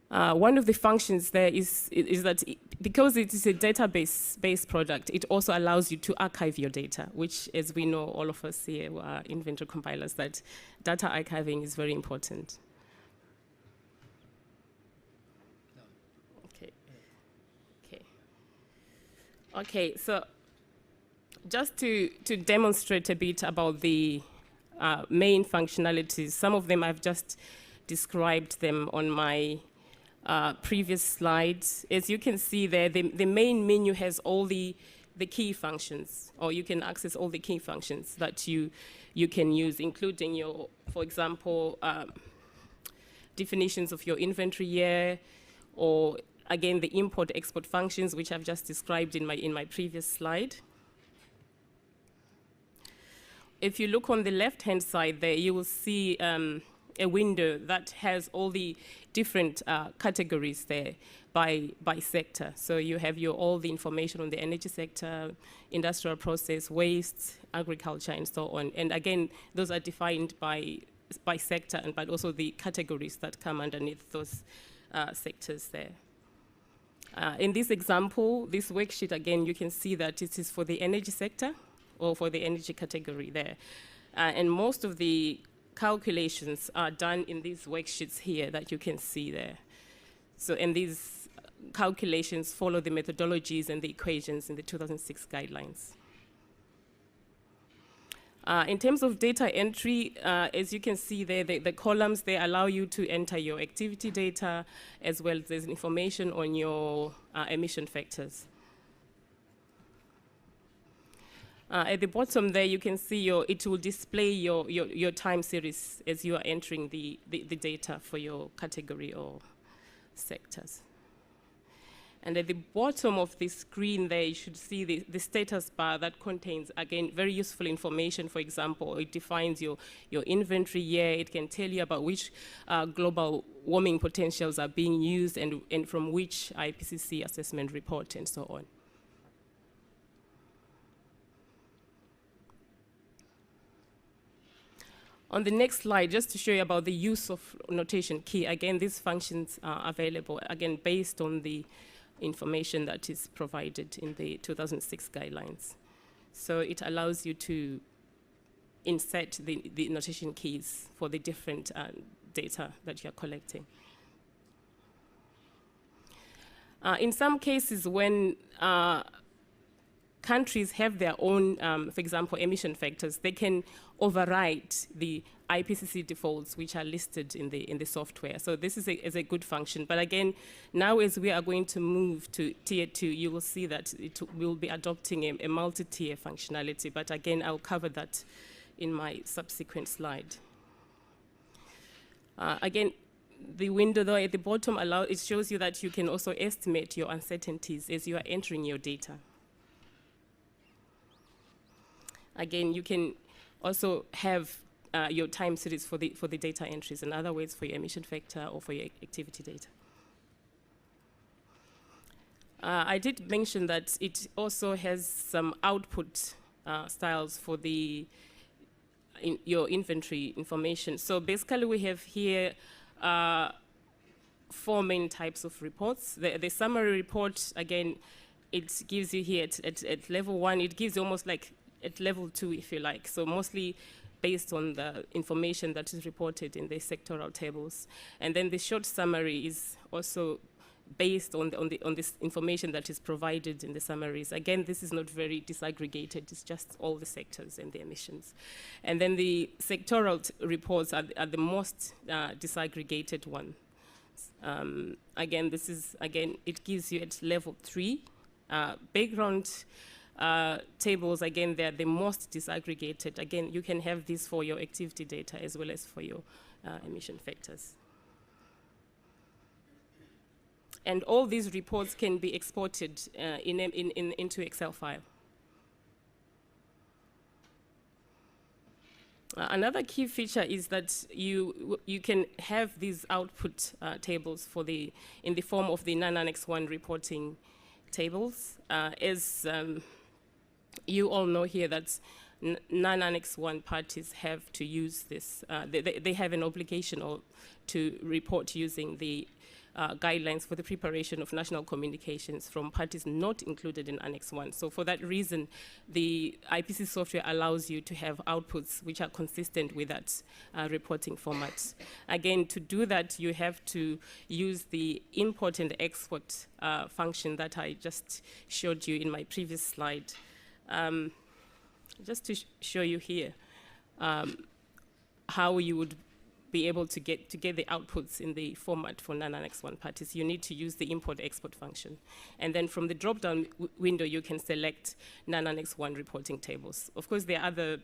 One of the functions there is that because it is a database-based product, it also allows you to archive your data, which, as we know, all of us here who are inventory compilers, that data archiving is very important. Okay, so just to demonstrate a bit about the main functionalities, some of them I've just described them on my previous slides. As you can see there, the main menu has all the key functions, or you can access all the key functions that you can use, including your, for example, definitions of your inventory year, or again, the import-export functions, which I've just described in my previous slide. If you look on the left-hand side there, you will see a window that has all the different categories there by sector. So you have all the information on the energy sector, industrial process, waste, agriculture, and so on. And again, those are defined by sector, but also the categories that come underneath those sectors there. In this example, this worksheet, again, you can see that it is for the energy sector or for the energy category there. And most of the calculations are done in these worksheets here that you can see there. So, and these calculations follow the methodologies and the equations in the 2006 guidelines. In terms of data entry, as you can see there, the columns, they allow you to enter your activity data, as well as information on your emission factors. At the bottom there, you can see it will display your time series as you are entering the data for your category or sectors. And at the bottom of the screen there, you should see the status bar that contains, again, very useful information. For example, it defines your inventory year. It can tell you about which global warming potentials are being used and from which IPCC assessment report and so on. On the next slide, just to show you about the use of notation key, again, these functions are available, again, based on the information that is provided in the 2006 guidelines. So it allows you to insert the notation keys for the different data that you're collecting. In some cases, when countries have their own, for example, emission factors, they can override the IPCC defaults, which are listed in the software. So this is a good function. But again, now as we are going to move to tier 2, you will see that it will be adopting a multi-tier functionality. But again, I'll cover that in my subsequent slide. Again, the window though at the bottom it shows you that you can also estimate your uncertainties as you are entering your data. Again, you can also have your time series for the data entries, in other words, for your emission factor or for your activity data. I did mention that it also has some output styles for the your inventory information. So basically we have here 4 main types of reports. The summary report, again, it gives you here at level 1, it gives almost like at level 2, if you like. So mostly based on the information that is reported in the sectoral tables. And then the short summary is also based on this information that is provided in the summaries. Again, this is not very disaggregated, it's just all the sectors and the emissions. And then the sectoral reports are the most disaggregated one. Again, it gives you at level 3. Background tables, again, they're the most disaggregated. Again, you can have this for your activity data as well as for your emission factors. And all these reports can be exported into Excel file. Another key feature is that you can have these output tables in the form of the non-Annex 1 reporting tables. As you all know here that non-Annex 1 parties have to use this. They have an obligation to report using the guidelines for the preparation of national communications from parties not included in Annex 1. So for that reason, the IPCC software allows you to have outputs which are consistent with that reporting format. Again, to do that, you have to use the import and export function that I just showed you in my previous slide. Just to show you here how you would be able to get the outputs in the format for non-Annex 1 parties, you need to use the import-export function. And then from the drop-down window, you can select non-Annex 1 reporting tables. Of course, there are other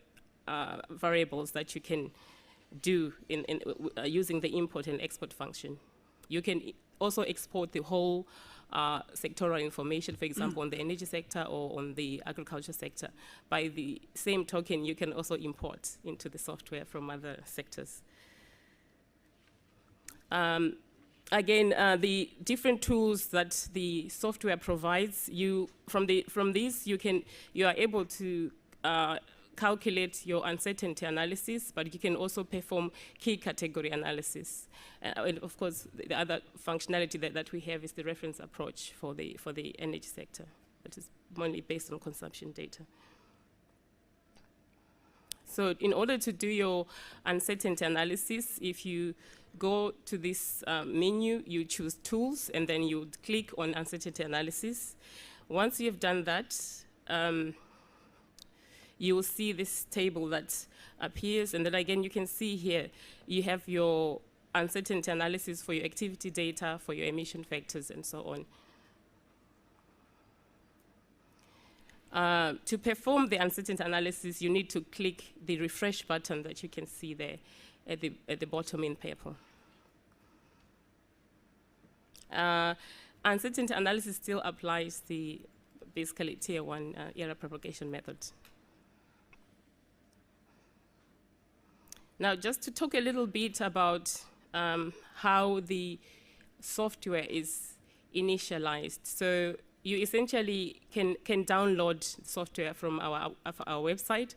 variables that you can do using the import and export function. You can also export the whole sectoral information, for example, on the energy sector or on the agriculture sector. By the same token, you can also import into the software from other sectors. Again, the different tools that the software provides, from these you are able to calculate your uncertainty analysis, but you can also perform key category analysis. And of course, the other functionality that we have is the reference approach for the energy sector, that is mainly based on consumption data. So in order to do your uncertainty analysis, if you go to this menu, you choose Tools, and then you click on Uncertainty Analysis. Once you've done that, you will see this table that appears, and then again, you can see here, you have your uncertainty analysis for your activity data, for your emission factors, and so on. To perform the uncertainty analysis, you need to click the refresh button that you can see there at the bottom in purple. Uncertainty analysis still applies the basically tier 1 error propagation method. Now, just to talk a little bit about how the software is initialized. So you essentially can download software from our website.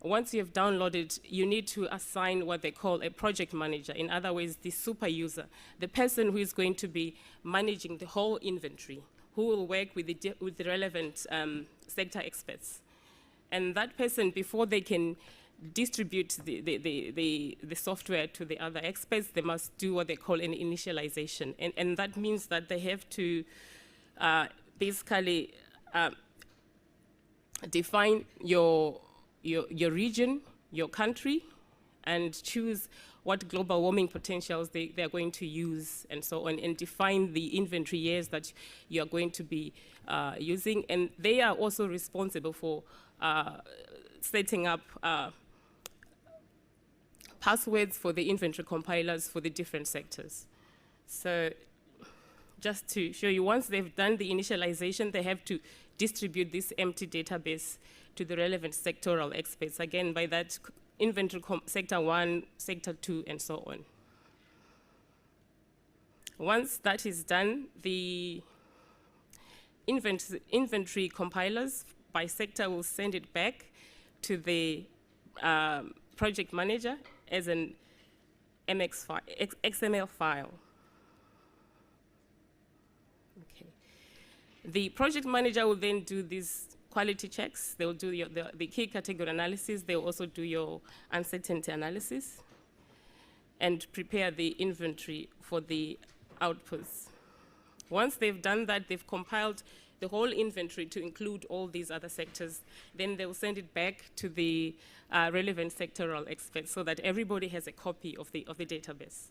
Once you've downloaded, you need to assign what they call a project manager. In other words, the super user, the person who is going to be managing the whole inventory, who will work with the relevant sector experts. And that person, before they can distribute the software to the other experts, they must do what they call an initialization. And that means that they have to basically define your region, your country, and choose what global warming potentials they're going to use, and so on, and define the inventory years that you're going to be using. And they are also responsible for setting up passwords for the inventory compilers for the different sectors. So just to show you, once they've done the initialization, they have to distribute this empty database to the relevant sectoral experts. Again, by that, inventory sector 1, sector 2, and so on. Once that is done, the inventory compilers by sector will send it back to the project manager as an XML file. Okay. The project manager will then do these quality checks. They'll do the key category analysis. They'll also do your uncertainty analysis and prepare the inventory for the outputs. Once they've done that, they've compiled the whole inventory to include all these other sectors. Then they'll send it back to the relevant sectoral experts so that everybody has a copy of the database.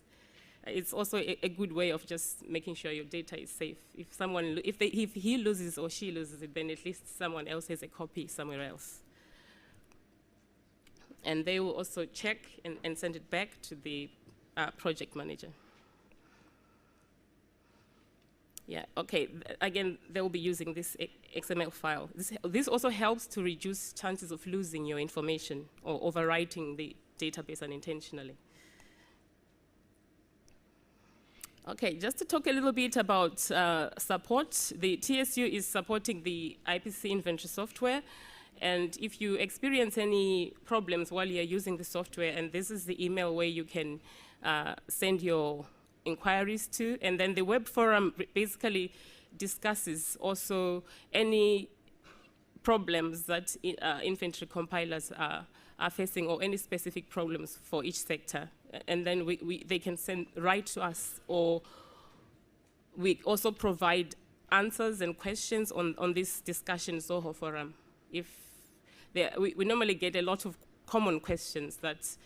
It's also a good way of just making sure your data is safe. If he loses or she loses it, then at least someone else has a copy somewhere else. And they will also check and send it back to the project manager. Yeah, okay, again, they will be using this XML file. This also helps to reduce chances of losing your information or overwriting the database unintentionally. Okay, just to talk a little bit about support, the TSU is supporting the IPCC inventory software. And if you experience any problems while you're using the software, and this is the email where you can send your inquiries to, and then the web forum basically discusses also any problems that inventory compilers are facing or any specific problems for each sector. And then they can write to us, or we also provide answers and questions on this discussion Zoho forum. We normally get a lot of common questions that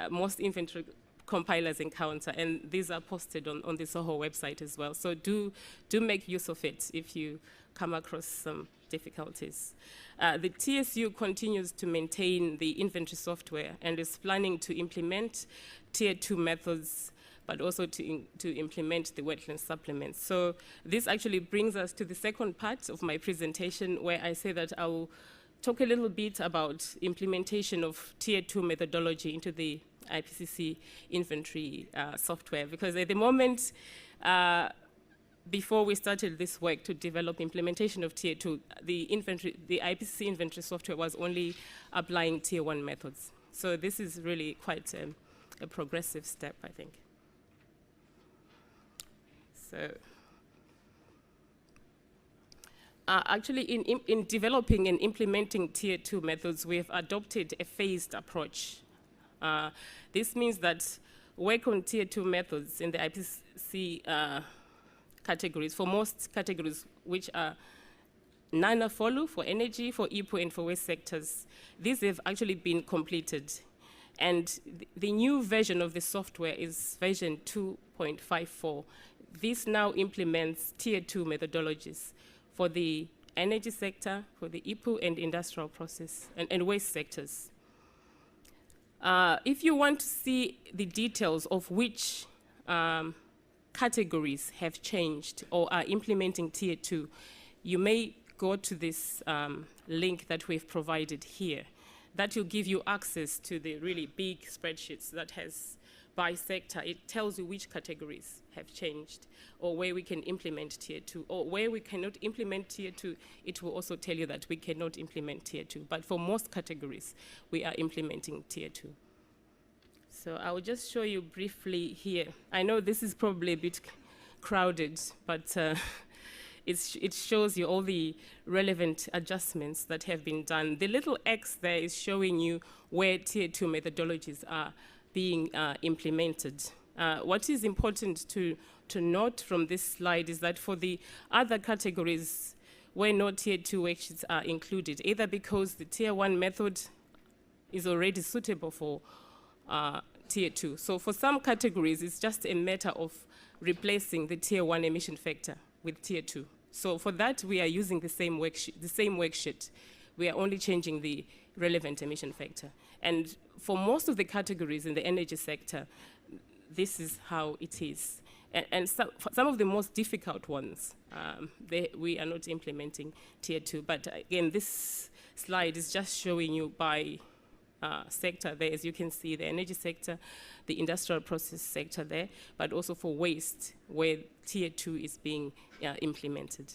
most inventory compilers encounter, and these are posted on the Zoho website as well. So do make use of it if you come across some difficulties. The TSU continues to maintain the inventory software and is planning to implement Tier 2 methods, but also to implement the wetland supplements. So this actually brings us to the second part of my presentation, where I say that I will talk a little bit about implementation of Tier 2 methodology into the IPCC inventory software, because at the moment, before we started this work to develop implementation of Tier 2, the IPCC inventory software was only applying Tier 1 methods. So this is really quite a progressive step, I think. So actually, in developing and implementing Tier 2 methods, we have adopted a phased approach. This means that work on Tier 2 methods in the IPCC categories, for most categories, which are NANA-FOLU for energy, for IPU, and for waste sectors, these have actually been completed. And the new version of the software is version 2.54. This now implements Tier 2 methodologies for the energy sector, for the IPU and industrial process, and waste sectors. If you want to see the details of which categories have changed or are implementing Tier 2, you may go to this link that we've provided here. That will give you access to the really big spreadsheets that has by sector. It tells you which categories have changed, or where we can implement Tier 2, or where we cannot implement Tier 2, it will also tell you that we cannot implement Tier 2. But for most categories, we are implementing Tier 2. So I will just show you briefly here. I know this is probably a bit crowded, but it shows you all the relevant adjustments that have been done. The little X there is showing you where Tier 2 methodologies are being implemented. What is important to note from this slide is that for the other categories where no Tier 2 worksheets are included, either because the Tier 1 method is already suitable for Tier 2. So for some categories, it's just a matter of replacing the Tier 1 emission factor with Tier 2. So for that, we are using the same worksheet. We are only changing the relevant emission factor. And for most of the categories in the energy sector, this is how it is. And for some of the most difficult ones, we are not implementing Tier 2. But again, this slide is just showing you by sector there. As you can see, the energy sector, the industrial process sector there, but also for waste, where Tier 2 is being implemented.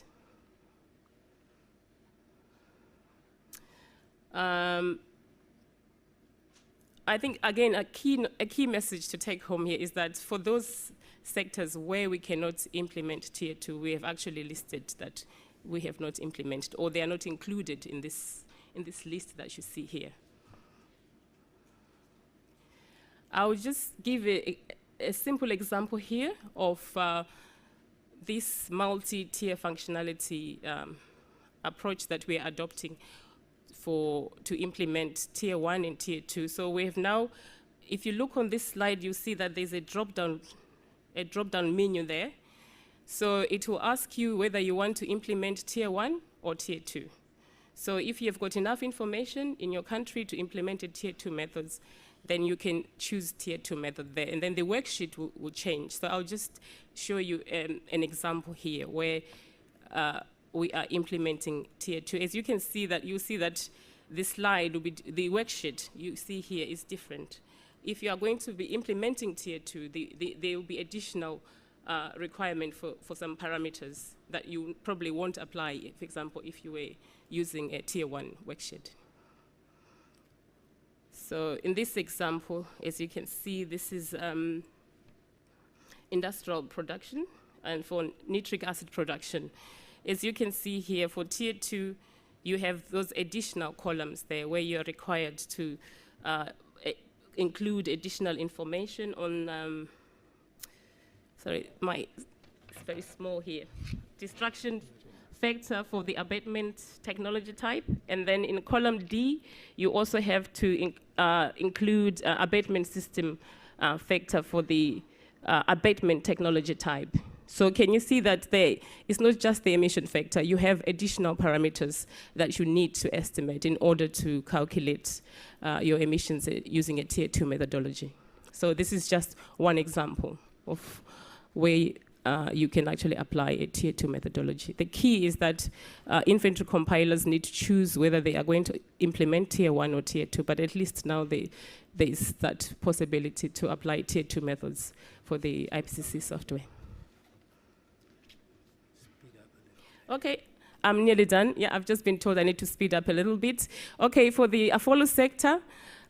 I think, again, a key message to take home here is that for those sectors where we cannot implement Tier 2, we have actually listed that we have not implemented, or they are not included in this list that you see here. I'll just give a simple example here of this multi-tier functionality approach that we are adopting to implement Tier 1 and Tier 2. So we have now, if you look on this slide, you see that there's a drop-down menu there. So it will ask you whether you want to implement Tier 1 or Tier 2. So if you have got enough information in your country to implement a Tier 2 methods, then you can choose Tier 2 method there, and then the worksheet will change. So I'll just show you an example here where we are implementing Tier 2. As you can see that, you see that the slide will be, the worksheet you see here is different. If you are going to be implementing Tier 2, there will be additional requirement for some parameters that you probably won't apply, for example, if you were using a Tier 1 worksheet. So in this example, as you can see, this is industrial production and for nitric acid production. As you can see here, for Tier 2, you have those additional columns there where you're required to include additional information on, sorry, it's very small here. Destruction factor for the abatement technology type. And then in column D, you also have to include abatement system factor for the abatement technology type. So can you see that there, it's not just the emission factor, you have additional parameters that you need to estimate in order to calculate your emissions using a Tier 2 methodology. So this is just one example of where you can actually apply a Tier 2 methodology. The key is that inventory compilers need to choose whether they are going to implement Tier 1 or Tier 2, but at least now there is that possibility to apply Tier 2 methods for the IPCC software. Okay, I'm nearly done. Yeah, I've just been told I need to speed up a little bit. Okay, for the AFOLO sector,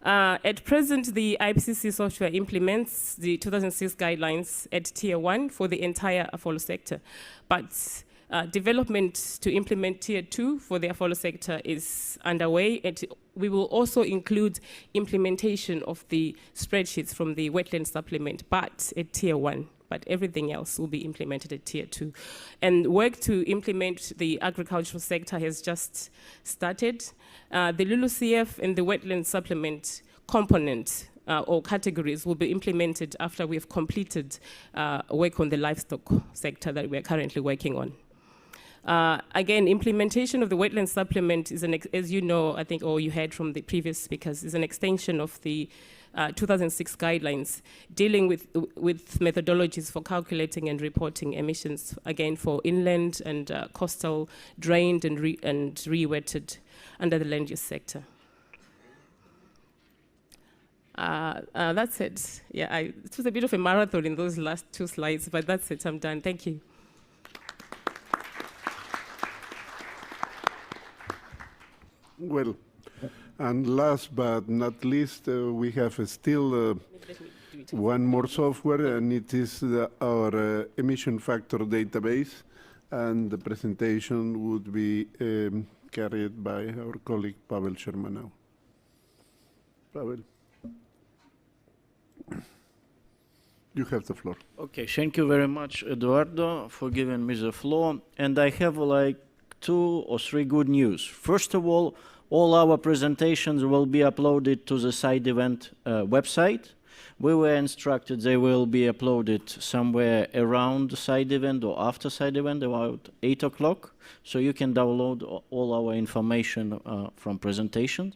at present, the IPCC software implements the 2006 guidelines at Tier 1 for the entire AFOLO sector. But development to implement Tier 2 for the AFOLO sector is underway. We will also include implementation of the spreadsheets from the wetland supplement, but at Tier 1. But everything else will be implemented at Tier 2. And work to implement the agricultural sector has just started. The LULUCF and the wetland supplement component or categories will be implemented after we have completed work on the livestock sector that we're currently working on. Again, implementation of the wetland supplement is, as you know, I think, or you heard from the previous speakers, is an extension of the 2006 guidelines dealing with methodologies for calculating and reporting emissions, again, for inland and coastal, drained and re-wetted under the land use sector. That's it. Yeah, it was a bit of a marathon in those last two slides, but that's it. I'm done. Thank you. Well, and last but not least, we have still one more software, and it is our emission factor database, and the presentation would be carried by our colleague Pavel Shermanau. Pavel, you have the floor. Okay, thank you very much, Eduardo, for giving me the floor. And I have like 2 or 3 good news. First of all our presentations will be uploaded to the side event website. We were instructed they will be uploaded somewhere around the side event or after side event, about 8 o'clock. So you can download all our information from presentations.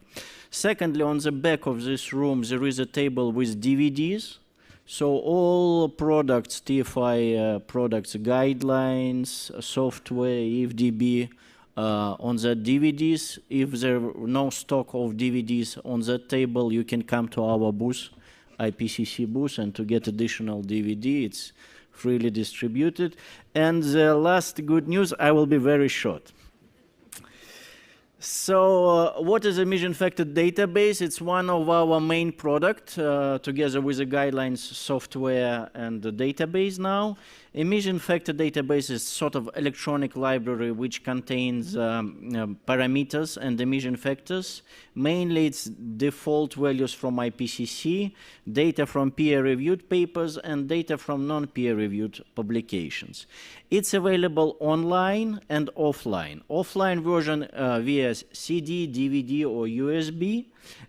Secondly, on the back of this room, there is a table with DVDs. So all products, TFI products, guidelines, software, IFDB, on the DVDs. If there are no stock of DVDs on that table, you can come to our booth, IPCC booth, and to get additional DVD. It's freely distributed. And the last good news, I will be very short. So what is emission factor database? It's one of our main product together with the guidelines software and the database now. Emission factor database is sort of electronic library which contains parameters and emission factors. Mainly it's default values from IPCC, data from peer-reviewed papers, and data from non-peer-reviewed publications. It's available online and offline. Offline version via CD, DVD, or USB.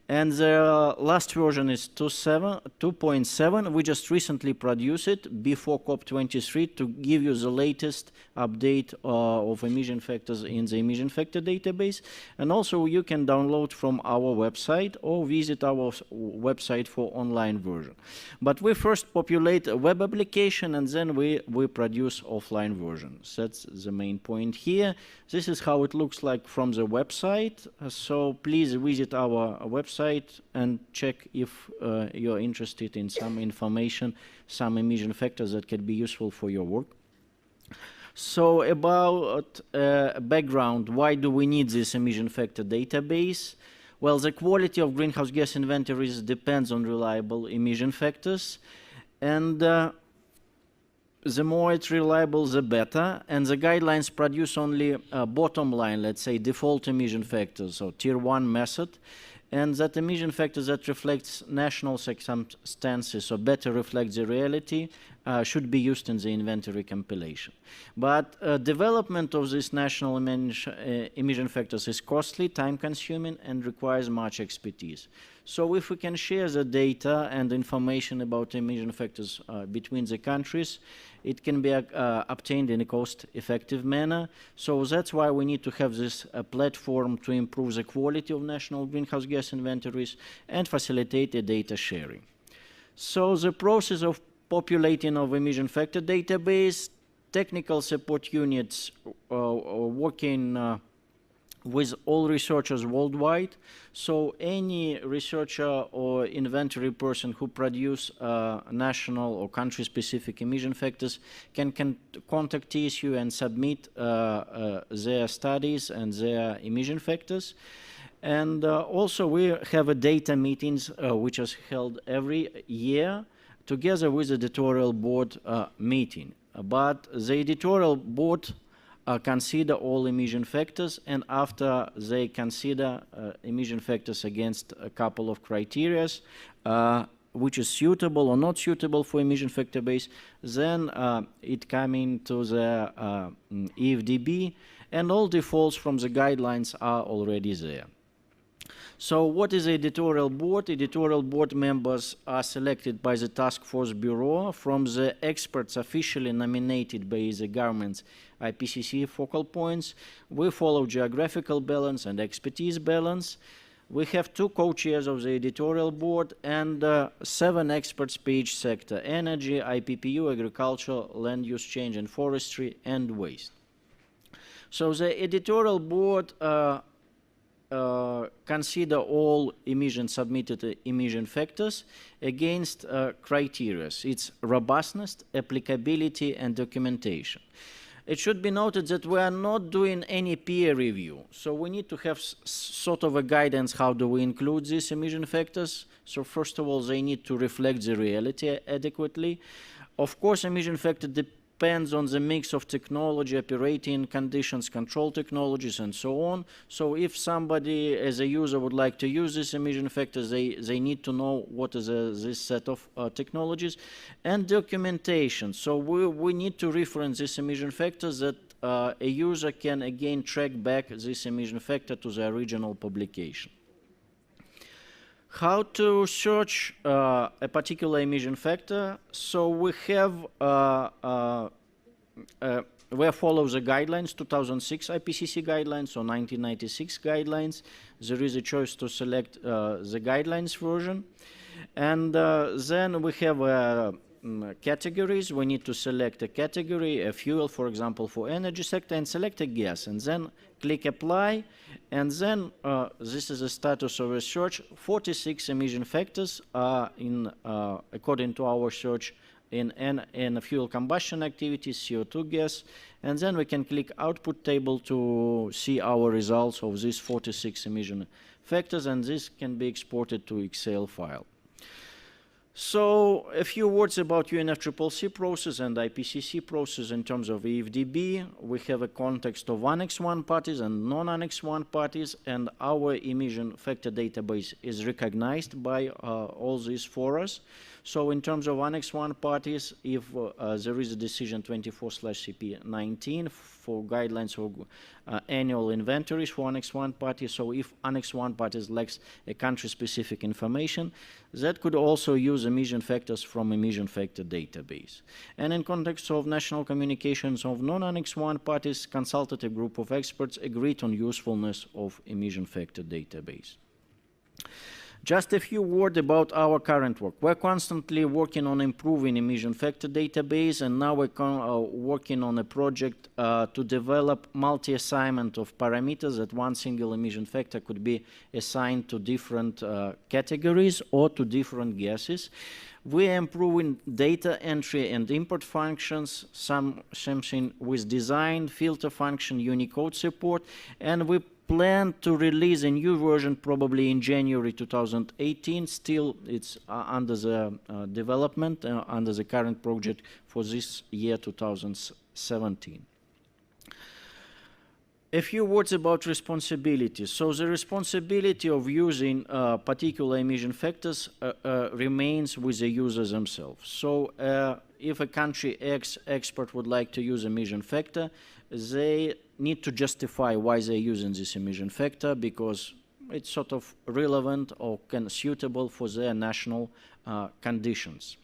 And the last version is 2.7. We just recently produced it before COP23 to give you the latest update of emission factors in the emission factor database. And also you can download from our website or visit our website for online version. But we first populate a web application and then we produce offline versions. That's the main point here. This is how it looks like from the website. So please visit our website and check if you're interested in some information, some emission factors that can be useful for your work. So about background, why do we need this emission factor database? Well, the quality of greenhouse gas inventories depends on reliable emission factors, and the more it's reliable, the better. And the guidelines produce only bottom line, let's say, default emission factors, so tier 1 method. And that emission factor that reflects national circumstances or better reflects the reality should be used in the inventory compilation. But development of these national emission factors is costly, time-consuming, and requires much expertise. So if we can share the data and information about emission factors between the countries, it can be obtained in a cost-effective manner. So that's why we need to have this platform to improve the quality of national greenhouse gas inventories and facilitate the data sharing. So the process of populating of emission factor database, technical support units working with all researchers worldwide. So any researcher or inventory person who produce national or country-specific emission factors can contact TSU and submit their studies and their emission factors. And also we have a data meetings which is held every year together with the editorial board meeting. But the editorial board consider all emission factors, and after they consider emission factors against a couple of criteria, which is suitable or not suitable for emission factor base, then it comes into the EFDB, and all defaults from the guidelines are already there. So what is the editorial board? Editorial board members are selected by the Task Force Bureau from the experts officially nominated by the government's IPCC focal points. We follow geographical balance and expertise balance. We have 2 co-chairs of the editorial board and 7 experts per each sector: energy, IPPU, agriculture, land use change and forestry, and waste. So the editorial board consider all submitted emission factors against criteria. It's robustness, applicability, and documentation. It should be noted that we are not doing any peer review, so we need to have sort of a guidance how do we include these emission factors. So first of all, they need to reflect the reality adequately. Of course, emission factor depends on the mix of technology, operating conditions, control technologies, and so on. So if somebody as a user would like to use this emission factors, they need to know what is this set of technologies. And documentation. So we need to reference this emission factors that a user can again track back this emission factor to the original publication. How to search a particular emission factor? So we have we follow the guidelines, 2006 IPCC guidelines or 1996 guidelines. There is a choice to select the guidelines version, and then we have categories. We need to select a category, a fuel, for example, for energy sector, and select a gas, and then click apply, and then this is the status of research. 46 emission factors are according to our search in fuel combustion activities, CO2 gas, and then we can click output table to see our results of these 46 emission factors, and this can be exported to Excel file. So a few words about UNFCCC process and IPCC process in terms of EFDB. We have a context of Annex 1 parties and non-Annex 1 parties, and our emission factor database is recognized by all these forums. So in terms of Annex 1 parties, if there is a decision 24/CP19 for guidelines for annual inventories for Annex 1 parties, so if Annex 1 parties lacks a country-specific information, that could also use emission factors from emission factor database. And in context of national communications of non-Annex 1 parties, consultative group of experts agreed on usefulness of emission factor database. Just a few words about our current work. We're constantly working on improving emission factor database, and now we're working on a project to develop multi-assignment of parameters that one single emission factor could be assigned to different categories or to different gases. We're improving data entry and import functions, something with design, filter function, Unicode support, and we plan to release a new version probably in January 2018. Still, it's under the development, under the current project for this year 2017. A few words about responsibility. So the responsibility of using particular emission factors remains with the users themselves. So if a country expert would like to use emission factor, they need to justify why they're using this emission factor, because it's sort of relevant or suitable for their national conditions.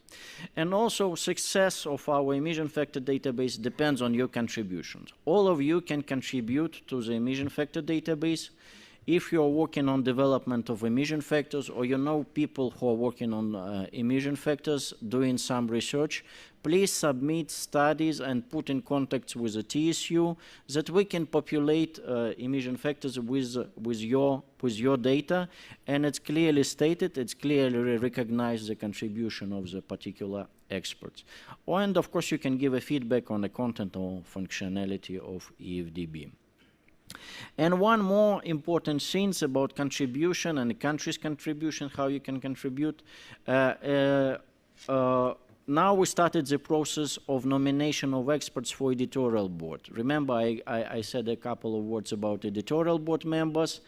And also, success of our emission factor database depends on your contributions. All of you can contribute to the emission factor database. If you're working on development of emission factors, or you know people who are working on emission factors, doing some research, please submit studies and put in contact with the TSU that we can populate emission factors with your data, and it's clearly stated, it's clearly recognized the contribution of the particular experts. And of course you can give a feedback on the content or functionality of EFDB. And one more important thing about contribution and the country's contribution, how you can contribute. Now we started the process of nomination of experts for editorial board. Remember, I said a couple of words about editorial board members.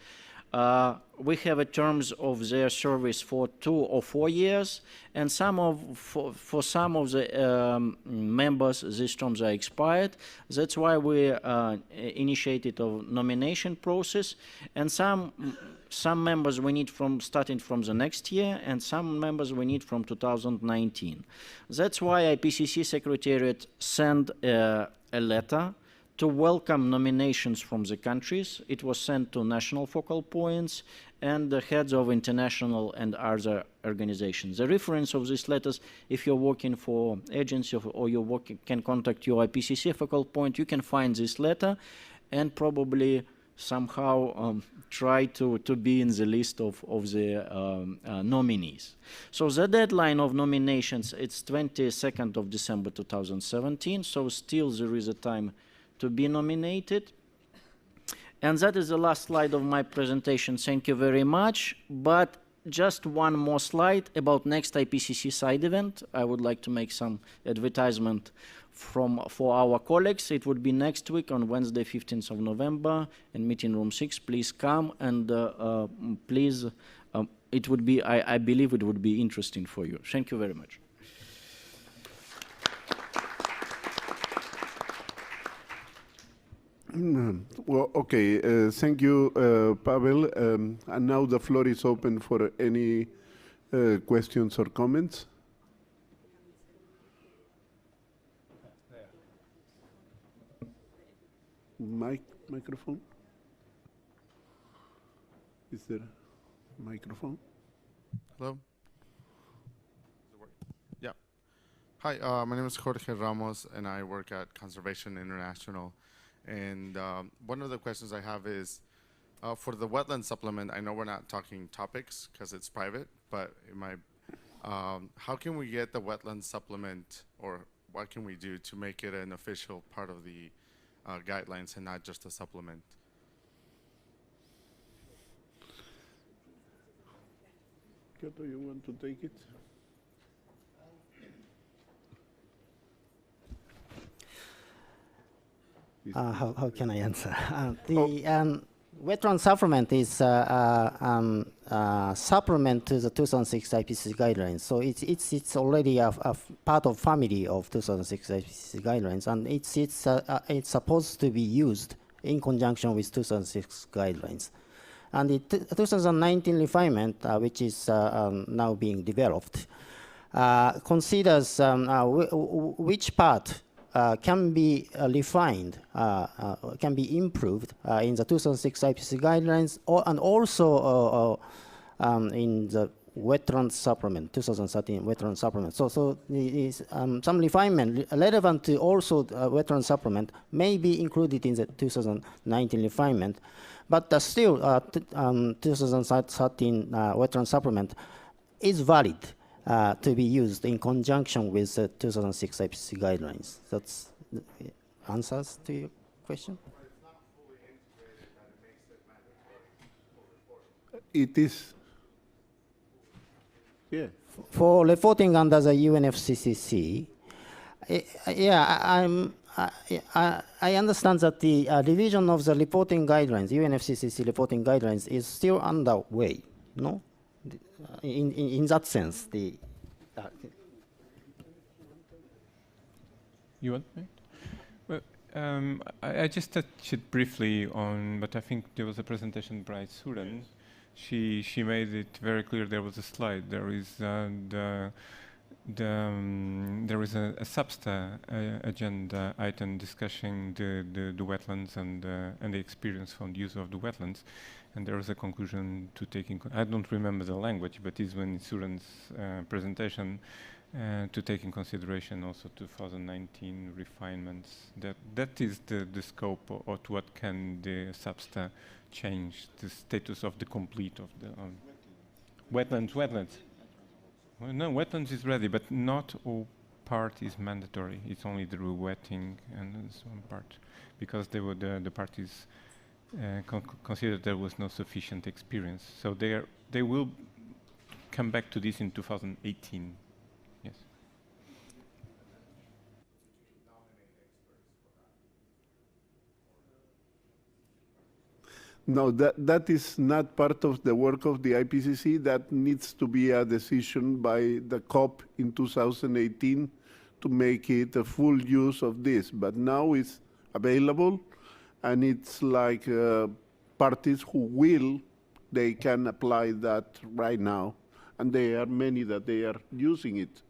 We have terms of their service for 2 or 4 years, and for some of the members, these terms are expired. That's why we initiated a nomination process, and some members we need starting from the next year, and some members we need from 2019. That's why IPCC Secretariat sent a letter to welcome nominations from the countries. It was sent to national focal points and the heads of international and other organizations. The reference of these letters, if you're working for agency or you can contact your IPCC focal point, you can find this letter and probably somehow try to be in the list of the nominees. So the deadline of nominations, it's 22nd of December 2017, so still there is a time to be nominated. And that is the last slide of my presentation. Thank you very much. But just one more slide about next IPCC side event. I would like to make some advertisement for our colleagues. It would be next week on Wednesday, 15th of November in meeting room 6. Please come, and please, it would be, I believe it would be interesting for you. Thank you very much. Well, okay, thank you, Pavel. And now the floor is open for any questions or comments. Microphone? Is there a microphone? Hello? Yeah. Hi, my name is Jorge Ramos, and I work at Conservation International. And one of the questions I have is, for the wetland supplement, I know we're not talking topics because it's private, but how can we get the wetland supplement, or what can we do to make it an official part of the guidelines and not just a supplement? Kiyoto, you want to take it? How can I answer? The wetland supplement is supplement to the 2006 IPCC guidelines. So it's already a part of family of 2006 IPCC guidelines, and it's supposed to be used in conjunction with 2006 guidelines. And the 2019 refinement, which is now being developed, considers which part can be refined, can be improved in the 2006 IPCC guidelines, and also in the wetland supplement, 2013 wetland supplement. So some refinement relevant to also wetland supplement may be included in the 2019 refinement, but still 2013 wetland supplement is valid to be used in conjunction with the 2006 IPCC guidelines. That's the answers to your question? It is. Yeah. For reporting under the UNFCCC, I understand that the revision of the reporting guidelines, UNFCCC reporting guidelines, is still underway, no? In that sense, the... You want me? Well, I just touched it briefly on, but I think there was a presentation by Suren. She made it very clear. There was a slide. There is there is a SABSTA agenda item discussing the wetlands and the experience from the use of the wetlands, and there is a conclusion to take in. I don't remember the language, but it's when Suren's presentation to take in consideration also 2019 refinements. That is the scope of what can the SABSTA change the status of the complete of the wetlands. Well, no, wetlands is ready, but not all part is mandatory. It's only the rewetting and so on part, because they were the parties considered there was no sufficient experience. So they will come back to this in 2018. Yes. No, that is not part of the work of the IPCC. That needs to be a decision by the COP in 2018 to make it a full use of this. But now it's available, and it's like parties who they can apply that right now. And there are many that they are using it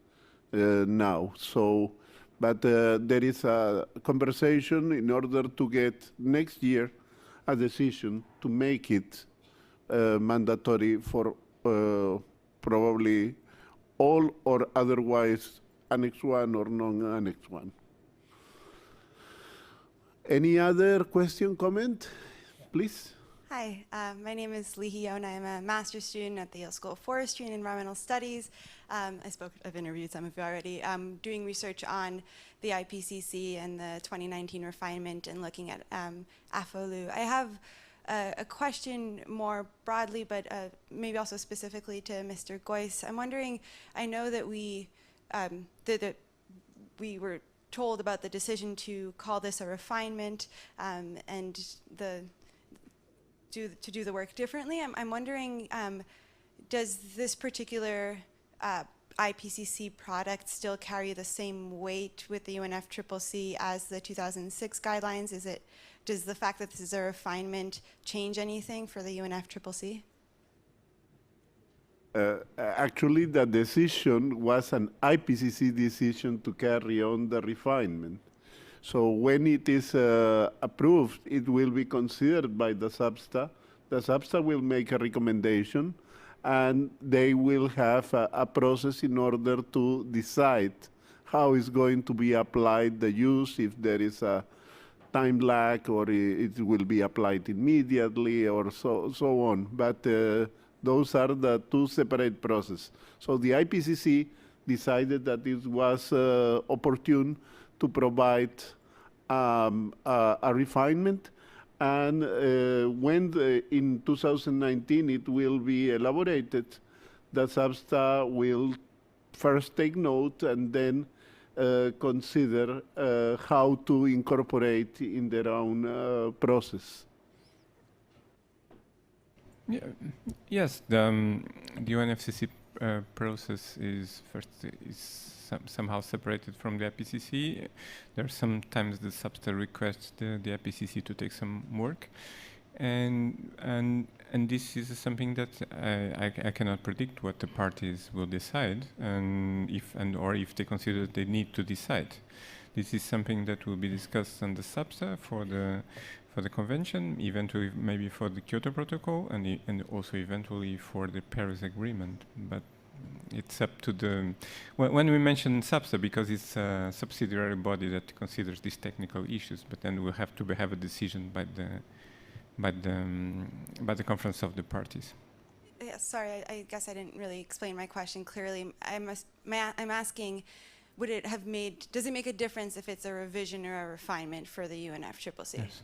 now. So, but there is a conversation in order to get next year a decision to make it mandatory for probably all or otherwise Annex 1 or non-Annex 1. Any other question, comment, please? Hi, my name is Lihi and I'm a master's student at the Yale School of Forestry and Environmental Studies. I've interviewed some of you already. I'm doing research on the IPCC and the 2019 refinement and looking at AFOLU. I have a question more broadly, but maybe also specifically to Mr. Goyce. I'm wondering, I know that we were told about the decision to call this a refinement and to do the work differently. I'm wondering, does this particular IPCC product still carry the same weight with the UNFCCC as the 2006 guidelines? Does the fact that this is a refinement change anything for the UNFCCC? Actually, the decision was an IPCC decision to carry on the refinement. So when it is approved, it will be considered by the SABSTA. The SABSTA will make a recommendation, and they will have a process in order to decide how it's going to be applied, the use, if there is a time lag, or it will be applied immediately, or so on. But Those are the two separate processes. So the IPCC decided that it was opportune to provide a refinement, and when in 2019 it will be elaborated, the SABSTA will first take note and then consider how to incorporate in their own process. Yeah, yes, the UNFCCC process is somehow separated from the IPCC. There are sometimes the SABSTA requests the IPCC to take some work, and this is something that I cannot predict what the parties will decide, and if they consider they need to decide. This is something that will be discussed on the SABSTA for the convention, eventually maybe for the Kyoto Protocol, and also eventually for the Paris Agreement. But it's up to the, when we mention SABSTA, because it's a subsidiary body that considers these technical issues, but then we'll have to have a decision by the conference of the parties. Yeah, sorry, I guess I didn't really explain my question clearly. I'm asking, does it make a difference if it's a revision or a refinement for the UNFCCC? Yes.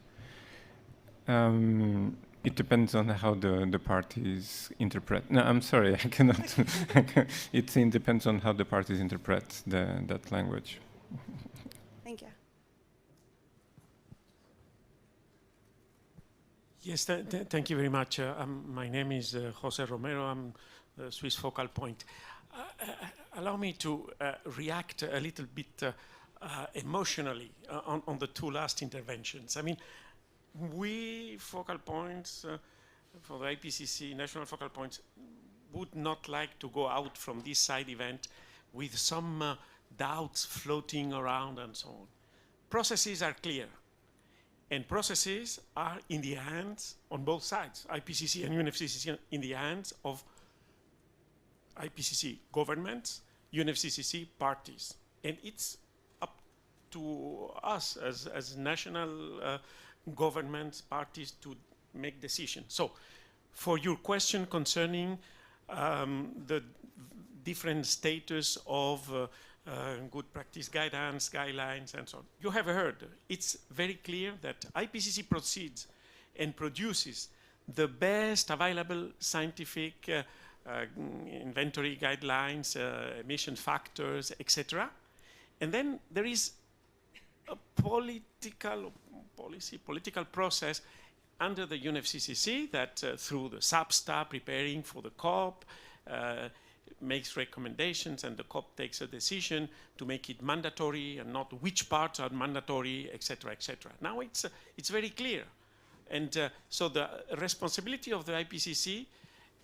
It depends on how the parties interpret. No, I'm sorry, I cannot. It depends on how the parties interpret that language. Thank you. Yes, thank you very much. My name is Jose Romero. I'm the Swiss Focal Point. Allow me to react a little bit emotionally on the two last interventions. I mean, we focal points for the IPCC, national focal points, would not like to go out from this side event with some doubts floating around and so on. Processes are clear, and processes are in the hands, on both sides, IPCC and UNFCCC, in the hands of IPCC governments, UNFCCC parties. And it's up to us as national governments, parties, to make decisions. So, for your question concerning the different status of good practice guidelines, and so on, you have heard, it's very clear that IPCC proceeds and produces the best available scientific inventory guidelines, emission factors, etc. And then there is a political process under the UNFCCC that through the SABSTA preparing for the COP makes recommendations, and the COP takes a decision to make it mandatory and not which parts are mandatory, etc., etc. Now it's very clear. And so the responsibility of the IPCC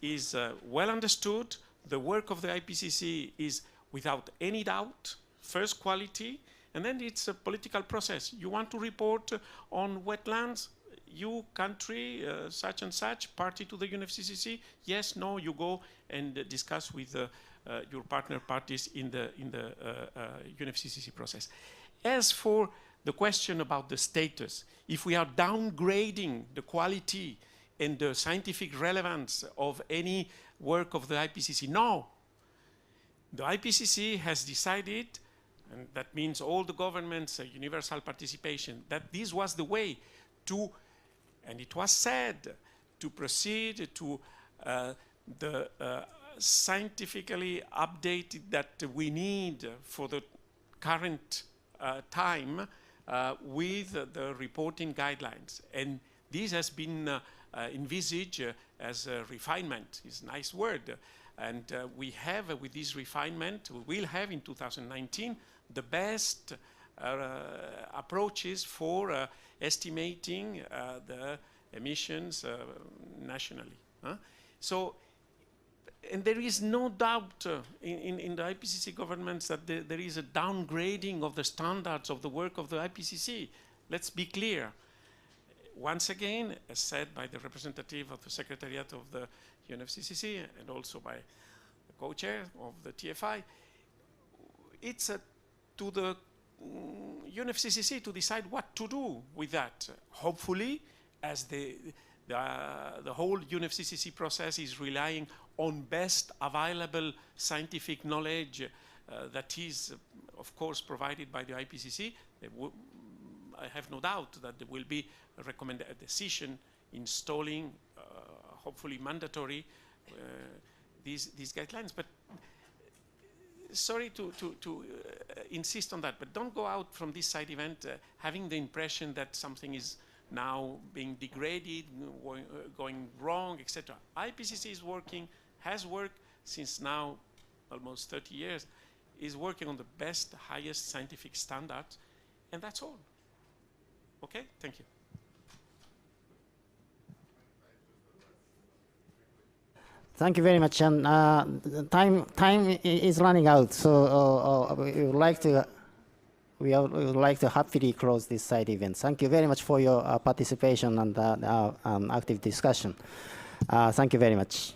is well understood. The work of the IPCC is without any doubt first quality, and then it's a political process. You want to report on wetlands? You country, such and such, party to the UNFCCC? Yes, no, you go and discuss with your partner parties in the UNFCCC process. As for the question about the status, if we are downgrading the quality and the scientific relevance of any work of the IPCC, no. The IPCC has decided, and that means all the governments, universal participation, that this was the way to, and it was said, to proceed to the scientifically updated that we need for the current time with the reporting guidelines. And this has been envisaged as a refinement. It's a nice word. And we have, with this refinement, we will have in 2019 the best approaches for estimating the emissions nationally. So, and there is no doubt in the IPCC governments that there is a downgrading of the standards of the work of the IPCC. Let's be clear. Once again, as said by the representative of the Secretariat of the UNFCCC and also by the co-chair of the TFI, it's to the UNFCCC to decide what to do with that. Hopefully, as the The whole UNFCCC process is relying on best available scientific knowledge that is, of course, provided by the IPCC. I have no doubt that there will be a decision installing, hopefully mandatory, these guidelines. But sorry to insist on that, but don't go out from this side event having the impression that something is now being degraded, going wrong, etc. IPCC is working, has worked since now almost 30 years, is working on the best, highest scientific standards, and that's all. Okay, thank you. Thank you very much. And time is running out, so we would like to happily close this side event. Thank you very much for your participation and active discussion. Thank you very much.